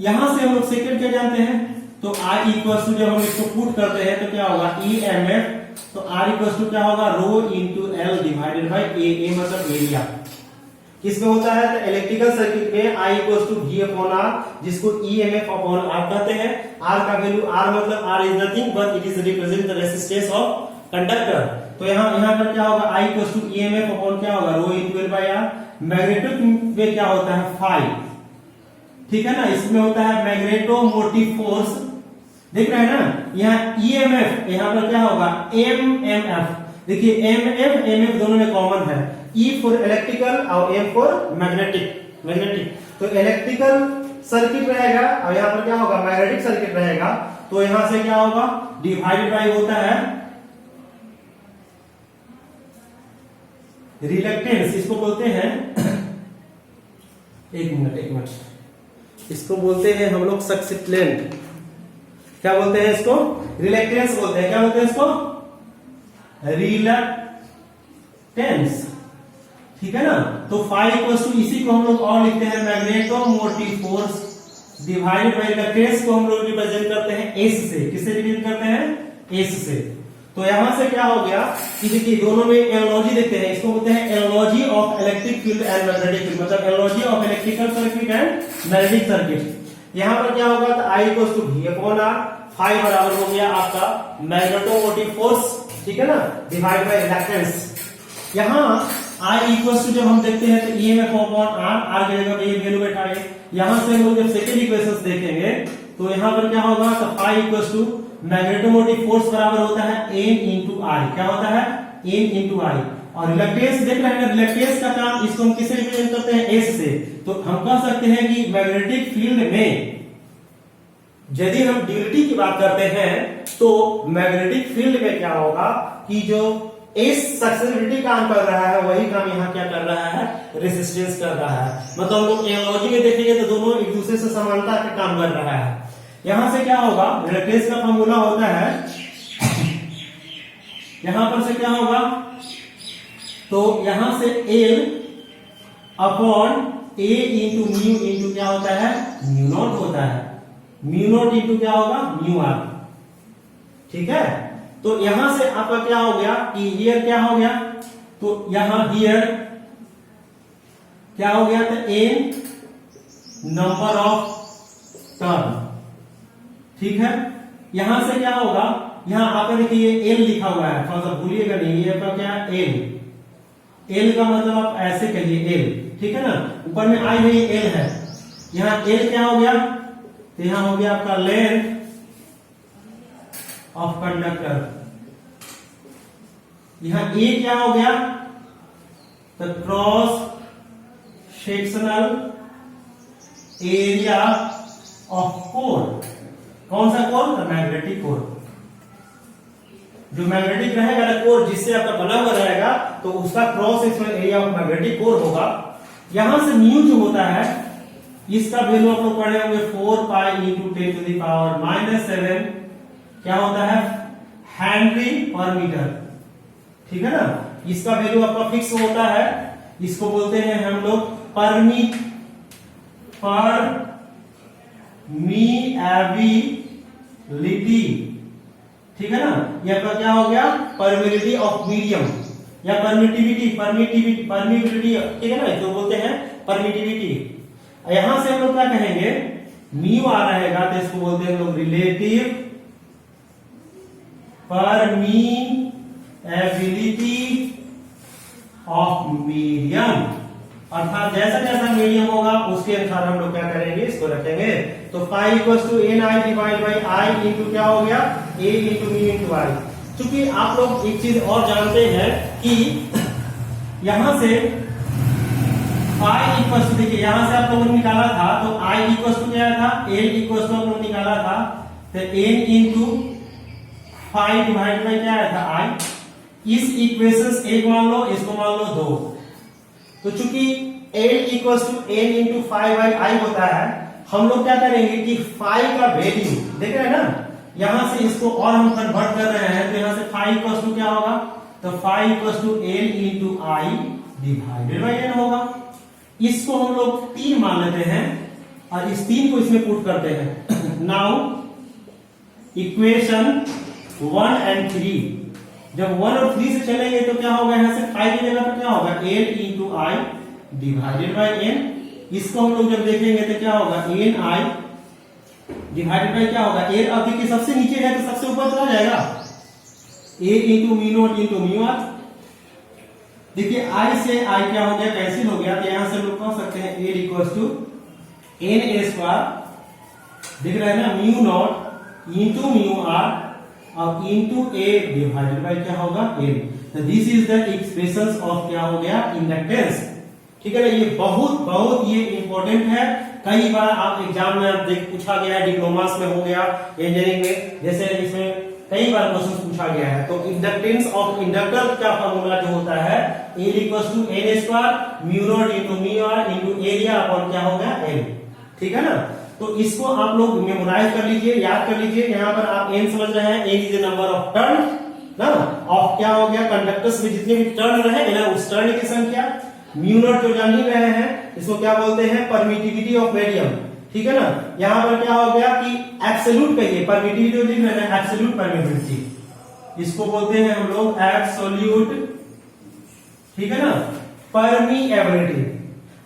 यहां से हम लोग सेकंड क्या जानते हैं? तो I इक्वल टू जब हम इसको पुट करते हैं तो क्या होगा? EMF, तो R इक्वल टू क्या होगा? Rho into L divided by A मतलब एरिया। किसमें होता है? तो इलेक्ट्रिकल सर्किट में I इक्वल टू V/R, जिसको EMF/R कहते हैं। R का वैल्यू, R मतलब R is nothing but it is represent the resistance of conductor. तो यहां पर क्या होगा? I इक्वल टू EMF/ क्या होगा? Rho into L by R। Magnetic में क्या होता है? फाई, ठीक है ना। इसमें होता है मैग्नेटोमोटिव फोर्स, देख रहे हैं ना। यहाँ EMF, यहाँ पर क्या होगा? MMF। देखिए MF दोनों में कॉमन है, E फॉर इलेक्ट्रिकल और M फॉर मैग्नेटिक। तो इलेक्ट्रिकल सर्किट रहेगा और यहाँ पर क्या होगा? मैग्नेटिक सर्किट रहेगा। तो यहां से क्या होगा? डिवाइडेड बाय होता है रिलक्टेंस, इसको बोलते हैं एक मिनट, इसको बोलते हैं हम लोग सक्सिप्लेंट। क्या बोलते हैं इसको? रिलक्टेंस बोलते हैं। क्या बोलते हैं इसको? रिलक्टेंस, ठीक है ना। तो फाई इक्वल टू, इसी को हम लोग और लिखते हैं magnetomotive force divided by reluctance, को हम लोग रिप्रेजेंट करते हैं S से। किससे रिप्रेजेंट करते हैं? S से। तो यहां से क्या हो गया कि देखिए दोनों में एनालॉजी देखते हैं, इसको बोलते हैं analogy of electric field and magnetic field, मतलब analogy of electrical circuit and magnetic circuit. यहां पर क्या होगा? तो I equal to V/R, phi बराबर हो गया आपका मैग्नेटोमोटिव फोर्स, ठीक है ना, डिवाइड बाय रिलक्टेंस। यहां I इक्वल टू जब हम देखते हैं तो EMF/R, R की जगह पे ये वैल्यू बैठाएंगे। यहां से हम लोग जब सेकंड इक्वेशन देखेंगे तो यहां पर क्या होगा? तो phi equal to magnetomotive force बराबर होता है N इंटू I। क्या होता है? N into I। और रिलक्टेंस देख रहे हैं, रिलक्टेंस का काम इसको हम किससे रिप्रेजेंट करते हैं? S से। तो हम कह सकते हैं कि मैग्नेटिक फील्ड में यदि हम ड्यूलिटी की बात करते हैं तो मैग्नेटिक फील्ड में क्या होगा कि जो इस सक्सेसिबिलिटी काम कर रहा है, वही काम यहाँ क्या कर रहा है, रेसिस्टेंस कर रहा है। मतलब हम लोग एनालॉजी में देखेंगे तो दोनों एक दूसरे से समानता का काम कर रहा है। यहां से क्या होगा, रिलक्टेंस का फॉर्मूला होता है, यहां पर से क्या होगा, तो यहां से L upon A into mu into क्या होता है, म्यू नॉट होता है। म्यू नॉट इंटू क्या होगा, म्यू आर। ठीक है, तो यहां से आपका क्या हो गया कि हियर क्या हो गया, तो यहां हियर क्या हो गया, तो n नंबर ऑफ टर्न। ठीक है, यहां से क्या होगा, यहां आपका देखिए L लिखा हुआ है, थोड़ा सा भूलिएगा नहीं, ये आपका क्या है L। L का मतलब आप ऐसे कहिए L, ठीक है ना, ऊपर में आई हुई L है। यहां L क्या हो गया, तो यहां हो गया आपका लेंथ ऑफ कंडक्टर। यहां A क्या हो गया, तो cross sectional area of core. कौन सा कोर, तो मैग्नेटिक कोर। जो मैग्नेटिक रहेगा ना कोर, जिससे आपका बना हुआ रहेगा, तो उसका cross sectional area of magnetic core होगा। यहां से म्यू जो होता है, इसका वैल्यू आप लोग पढ़े होंगे 4 pi into 10 to the power -7 क्या होता है, हेनरी पर मीटर। ठीक है ना, इसका वैल्यू आपका फिक्स होता है, इसको बोलते हैं हम लोग परमीबिलिटी। ठीक है ना, ये आपका क्या हो गया, परमिबिलिटी ऑफ मीडियम या परमिटिविटी। ठीक है ना, जो बोलते हैं परमिटिविटी। यहां से हम लोग क्या कहेंगे, म्यू आ रहेगा, तो इसको बोलते हैं हम लोग रिलेटिव परमिबिलिटी ऑफ मीडियम। अर्थात जैसा जैसा मीडियम होगा उसके अनुसार हम लोग क्या करेंगे, इसको रखेंगे। तो phi equals to N I divide by I into क्या हो गया, A into mu into I. चूंकि आप लोग एक चीज और जानते हैं कि यहां से फाई इक्वल्स टू, देखिए यहां से आप लोगों ने निकाला था, तो आई इक्वल्स टू क्या था, एल इक्वल्स टू आप लोग निकाला था, तो N into phi divide by क्या आया था, आई। इस इक्वेशन से एक मान लो, इसको मान लो 2। तो चूंकि L equals to n into five by I होता है, हम लोग क्या करेंगे कि फाइव का वैल्यू देख रहे हैं ना, यहां से इसको और हम कन्वर्ट कर रहे हैं, तो यहां से फाइव इक्वल्स टू क्या होगा, तो five equals to L into I divided by n होगा। इसको हम लोग 3 मान लेते हैं और इस 3 को इसमें पुट करते हैं। नाउ इक्वेशन 1 एंड 3, जब 1 और 3 से चलेंगे तो क्या होगा, यहां से 5 की जगह पर क्या होगा, L into I divided by n। इसको हम लोग जब देखेंगे तो क्या होगा, एन आई डिवाइडेड बाई क्या होगा, L। अब देखिए सबसे नीचे है तो सबसे ऊपर चला जाएगा, A into mu not into mu R. देखिए I से I क्या हो गया, कैंसिल हो गया, तो यहां से हम लोग कह सकते हैं A equals to N A square, दिख रहा है ना, mu not into mu R और इंटू ए डिवाइडेड बाई क्या होगा, एन। तो this is the expression of क्या हो गया, इंडक्टेंस। ठीक है ना, ये बहुत बहुत ये इंपॉर्टेंट है। कई बार आप एग्जाम में आप देख पूछा गया है, डिप्लोमास में हो गया, इंजीनियरिंग में, जैसे इसमें कई बार क्वेश्चन पूछा गया है। तो इंडक्टेंस ऑफ इंडक्टर का फॉर्मूला जो होता है, a equals to n square mu not into mu r into area upon क्या हो गया, एन। ठीक है ना, तो इसको आप लोग मेमोराइज कर लीजिए, याद कर लीजिए। यहाँ पर आप एन समझ रहे हैं, N is the number of turn ना, ऑफ क्या हो गया, कंडक्टर्स में जितने भी टर्न रहे ना, उस टर्न की संख्या। म्यू नॉट जो जान ही रहे हैं, इसको क्या बोलते हैं, परमिटिविटी ऑफ मीडियम। ठीक है ना, यहाँ पर क्या हो गया कि एब्सोल्यूट कहिए, परमिटिविटी जो लिख रहे हैं एब्सोल्यूट परमिटिविटी, इसको बोलते हैं हम लोग एब्सोल्यूट। ठीक है ना, परमिएबिलिटी,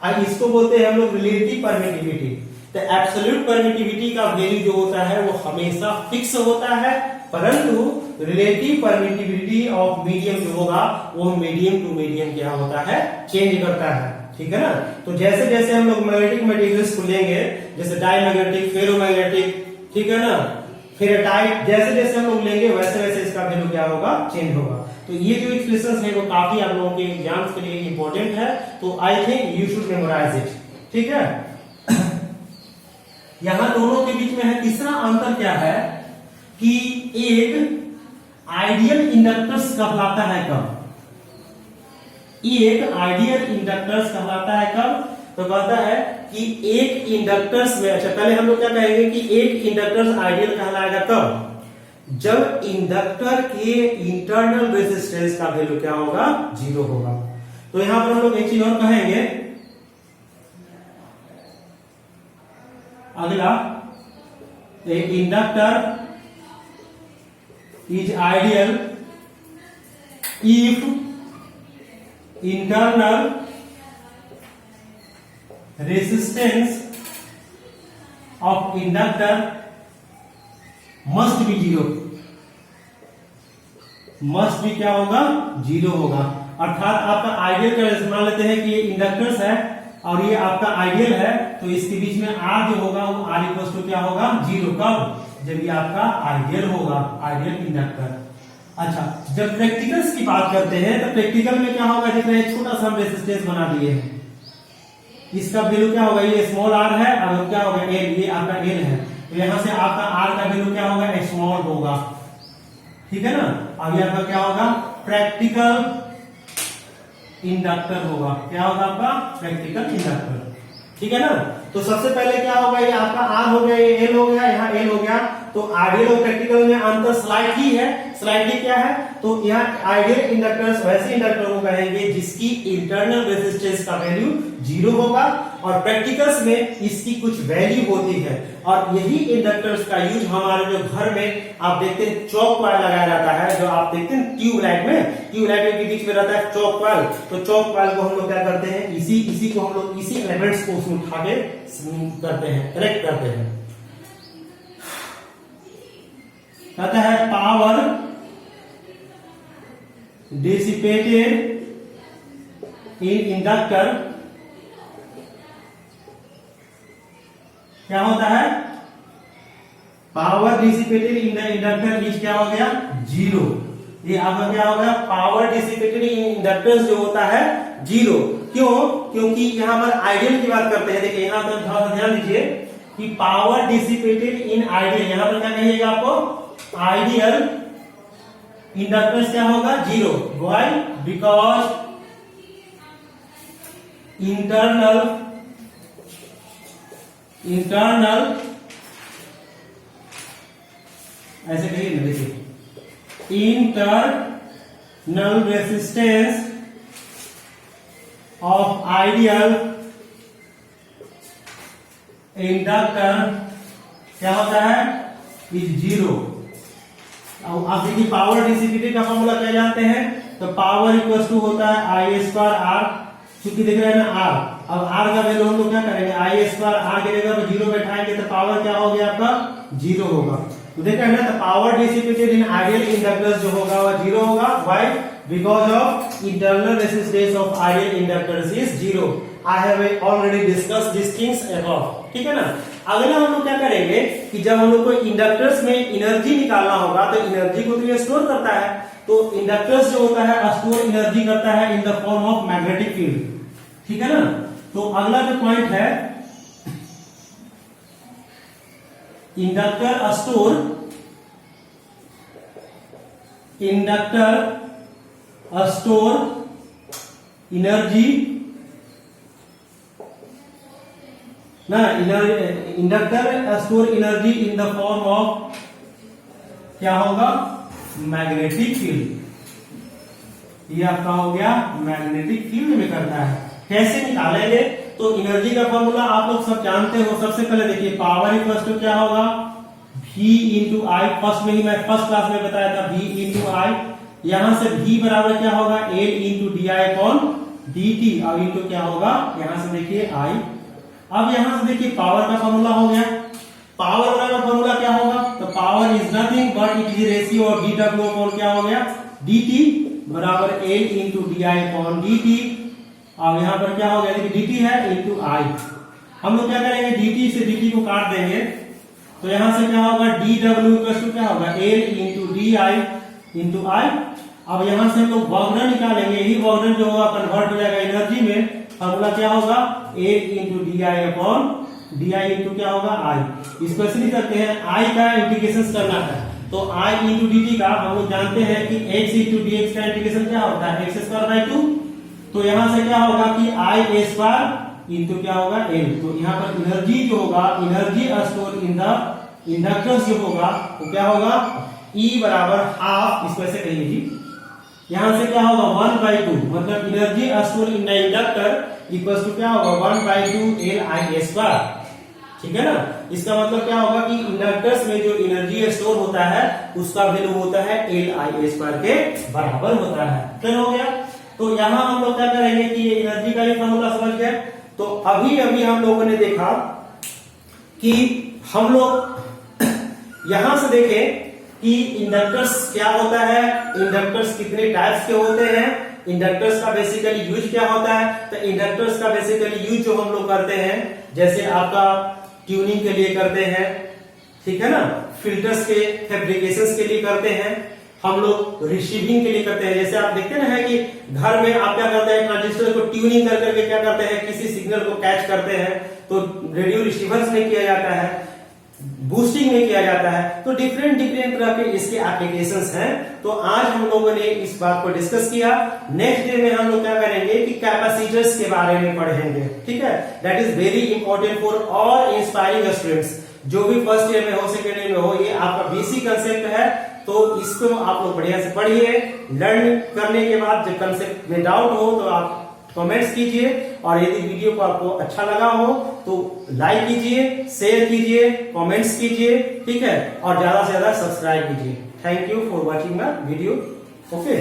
और इसको बोलते हैं हम लोग रिलेटिव परमिटिविटी। तो एब्सोल्यूट परमिटिविटी का वैल्यू जो होता है वो हमेशा फिक्स होता है, परंतु रिलेटिव परमिटिविटी ऑफ मीडियम जो होगा वो मीडियम टू मीडियम क्या होता है, चेंज करता है। ठीक है ना, तो जैसे जैसे हम लोग मैग्नेटिक मटेरियल्स को लेंगे, जैसे डायमैग्नेटिक, फेरोमैग्नेटिक, ठीक है ना, फेरेटाइट, जैसे जैसे हम लोग लेंगे वैसे वैसे इसका वैल्यू क्या होगा, चेंज होगा। तो ये जो एक्सप्रेशन है वो काफी आप लोगों के एग्जाम्स के लिए इंपॉर्टेंट है, तो I think you should memorize it. ठीक है, यहां दोनों के बीच में है तीसरा अंतर क्या है कि एक आइडियल इंडक्टर्स कहलाता है कब, एक आइडियल इंडक्टर्स कहलाता है कब? तो कहता है कि एक इंडक्टर्स में, अच्छा पहले हम लोग क्या कहेंगे कि एक इंडक्टर्स आइडियल कहलाएगा कब? जब इंडक्टर के इंटरनल रेजिस्टेंस का वैल्यू क्या होगा? 0 होगा। तो यहां पर हम लोग एक चीज और कहेंगे, अगला, a inductor is ideal if internal resistance of inductor must be 0। Must भी क्या होगा? 0 होगा। अर्थात आपका आइडियल का मान लेते हैं कि ये इंडक्टर्स है और ये आपका आइडियल है, तो इसके बीच में आर जो होगा वो आर इक्वल टू क्या होगा? 0। कब? जब ये आपका आइडियल होगा, आइडियल इंडक्टर। अच्छा, जब प्रैक्टिकल्स की बात करते हैं तो प्रैक्टिकल में क्या होगा? देख रहे हैं छोटा सा रेजिस्टेंस बना दिए हैं, इसका वैल्यू क्या होगा? ये स्मॉल आर है और क्या होगा? एल, ये आपका एल है, तो यहां से आपका आर का वैल्यू क्या होगा? स्मॉल होगा, ठीक है ना। अब ये आपका क्या होगा? प्रैक्टिकल इंडक्टर होगा। क्या होगा आपका? प्रैक्टिकल इंडक्टर, ठीक है ना। तो सबसे पहले क्या होगा? ये आपका आर हो गया, ये एल हो गया, यहाँ एल हो गया। तो आइडियल और प्रैक्टिकल में अंतर स्लाइटली है। स्लाइटली क्या है? तो यहाँ आइडियल इंडक्टर्स वैसे इंडक्टर को कहेंगे जिसकी इंटरनल रेजिस्टेंस का वैल्यू 0 होगा, और प्रैक्टिकल्स में इसकी कुछ वैल्यू होती है। और यही इंडक्टर्स का यूज हमारे जो घर में आप देखते हैं चौक कॉइल लगाया जाता है, जो आप देखते हैं ट्यूबलाइट में, ट्यूबलाइट के बीच में रहता है चौक कॉइल। तो चौक कॉइल को हम लोग क्या करते हैं? इसी को हम लोग इसी एलिमेंट्स को उसमें उठा के करते हैं, कनेक्ट करते हैं। कहता है पावर डिसिपेटेड इन इंडक्टर क्या होता है? Power dissipated in the inductor is क्या हो गया? 0। ये आपका क्या होगा? पावर डिसिपेटेड इन इंडक्टर्स जो होता है 0। क्यों? क्योंकि यहां पर आइडियल की बात करते हैं। देखिए यहां पर थोड़ा सा ध्यान दीजिए कि पावर डिसिपेटेड इन आइडियल, यहां पर क्या कहिएगा आपको? आइडियल इंडक्टर्स क्या होगा? 0। व्हाई? बिकॉज इंटरनल ऐसे कहिए ना, देखिए internal resistance of ideal inductor क्या होता है? इज 0। अब आप देखिए पावर डिसिपेटेड का फॉर्मूला क्या जानते हैं? तो पावर इक्वल टू होता है आई स्क्वायर आर, क्योंकि देख रहे हैं ना आर। अब आर का वैल्यू हम लोग क्या करेंगे? आई स्क्वायर आर के जगह पर 0 बैठाएंगे तो पावर क्या हो गया आपका? 0 होगा। तो देख रहे हैं ना, तो power dissipated in ideal inductors जो होगा वह 0 होगा। Why? Because of internal resistance of ideal inductors is 0। I have already discuss this things above, ठीक है ना। अगला हम लोग क्या करेंगे कि जब हम लोग को इंडक्टर्स में एनर्जी निकालना होगा तो एनर्जी को तो ये स्टोर करता है, तो इंडक्टर्स जो होता है स्टोर एनर्जी करता है in the form of magnetic field, ठीक है ना। तो अगला जो पॉइंट है, इंडक्टर स्टोर एनर्जी ना, inductor store energy in the form of क्या होगा? Magnetic field. ये आपका हो गया मैग्नेटिक फील्ड में करता है। कैसे निकालेंगे? तो एनर्जी का फॉर्मूला आप लोग सब जानते हो। सबसे पहले देखिए पावर इक्वल टू क्या होगा? V इंटू आई। फर्स्ट में ही मैं फर्स्ट क्लास में बताया था V इंटू आई। यहां से V बराबर क्या होगा? L into d i upon d T. अब इंटू क्या होगा? यहां से देखिए I। अब यहां से देखिए पावर का फॉर्मूला हो गया। पावर का फॉर्मूला क्या होगा? तो power is nothing but it is ratio of D W upon क्या हो गया? डी टी बराबर L into d i upon d T. अब यहां पर क्या हो गया? देखिए dt है इंटू आई। हम लोग क्या करेंगे? dt से dt को काट देंगे, तो यहां से क्या होगा? dw इक्वल टू क्या होगा? L into d I into I. अब यहां से हम लोग वर्गन निकालेंगे। यही वर्गन जो होगा कन्वर्ट हो जाएगा एनर्जी में। फॉर्मूला क्या होगा? A into d i upon D I into क्या होगा? आई। स्पेशली करते हैं आई का इंटीग्रेशन करना है, तो I इंटू डी टी का हम लोग जानते हैं कि x इंटू डी एक्स का इंटीग्रेशन क्या होता है? X square by 2। तो यहां से क्या होगा कि I A स्क्वायर इंटू क्या होगा L। तो यहाँ पर एनर्जी जो होगा, energy store in the inductance जो होगा वो क्या होगा, E बराबर हाफ, इसको ऐसे कहिए जी, यहां से क्या होगा 1/2, मतलब energy store in the inductor equals to क्या होगा 1/2 LI A स्क्वायर। ठीक है ना, इसका मतलब क्या होगा कि इंडक्टर्स में जो एनर्जी स्टोर होता है उसका वैल्यू होता है LI A स्क्वायर के बराबर होता है। क्लियर हो गया। तो यहां हम लोग क्या करेंगे कि ये एनर्जी का भी फॉर्मूला समझ गए। तो अभी अभी हम लोगों ने देखा कि हम लोग यहां से देखें कि इंडक्टर्स क्या होता है, इंडक्टर्स कितने टाइप्स के होते हैं, इंडक्टर्स का बेसिकली यूज क्या होता है। तो इंडक्टर्स का बेसिकली यूज जो हम लोग करते हैं, जैसे आपका ट्यूनिंग के लिए करते हैं, ठीक है ना, फिल्टर्स के फैब्रिकेशंस के लिए करते हैं, हम लोग रिसीविंग के लिए करते हैं। जैसे आप देखते ना है कि घर में आप क्या करते हैं, ट्रांजिस्टर को ट्यूनिंग कर करके क्या करते हैं, किसी सिग्नल को कैच करते हैं, तो रेडियो रिसीवर्स में किया जाता है, बूस्टिंग में किया जाता है। तो डिफरेंट डिफरेंट तरह के इसके एप्लीकेशंस हैं। तो आज हम लोगों ने इस बात को डिस्कस किया। नेक्स्ट डे में हम लोग क्या करेंगे कि कैपेसिटर्स के बारे में पढ़ेंगे। ठीक है, that is very important for all inspiring students, जो भी फर्स्ट ईयर में हो, सेकेंड ईयर में हो, ये आपका बेसिक कंसेप्ट है। तो इसको आप लोग बढ़िया से पढ़िए। लर्न करने के बाद जब कंसेप्ट में डाउट हो तो आप कमेंट्स कीजिए, और यदि वीडियो को आपको अच्छा लगा हो तो लाइक कीजिए, शेयर कीजिए, कमेंट्स कीजिए, ठीक है, और ज्यादा से ज्यादा सब्सक्राइब कीजिए। Thank you for watching my video. Okay.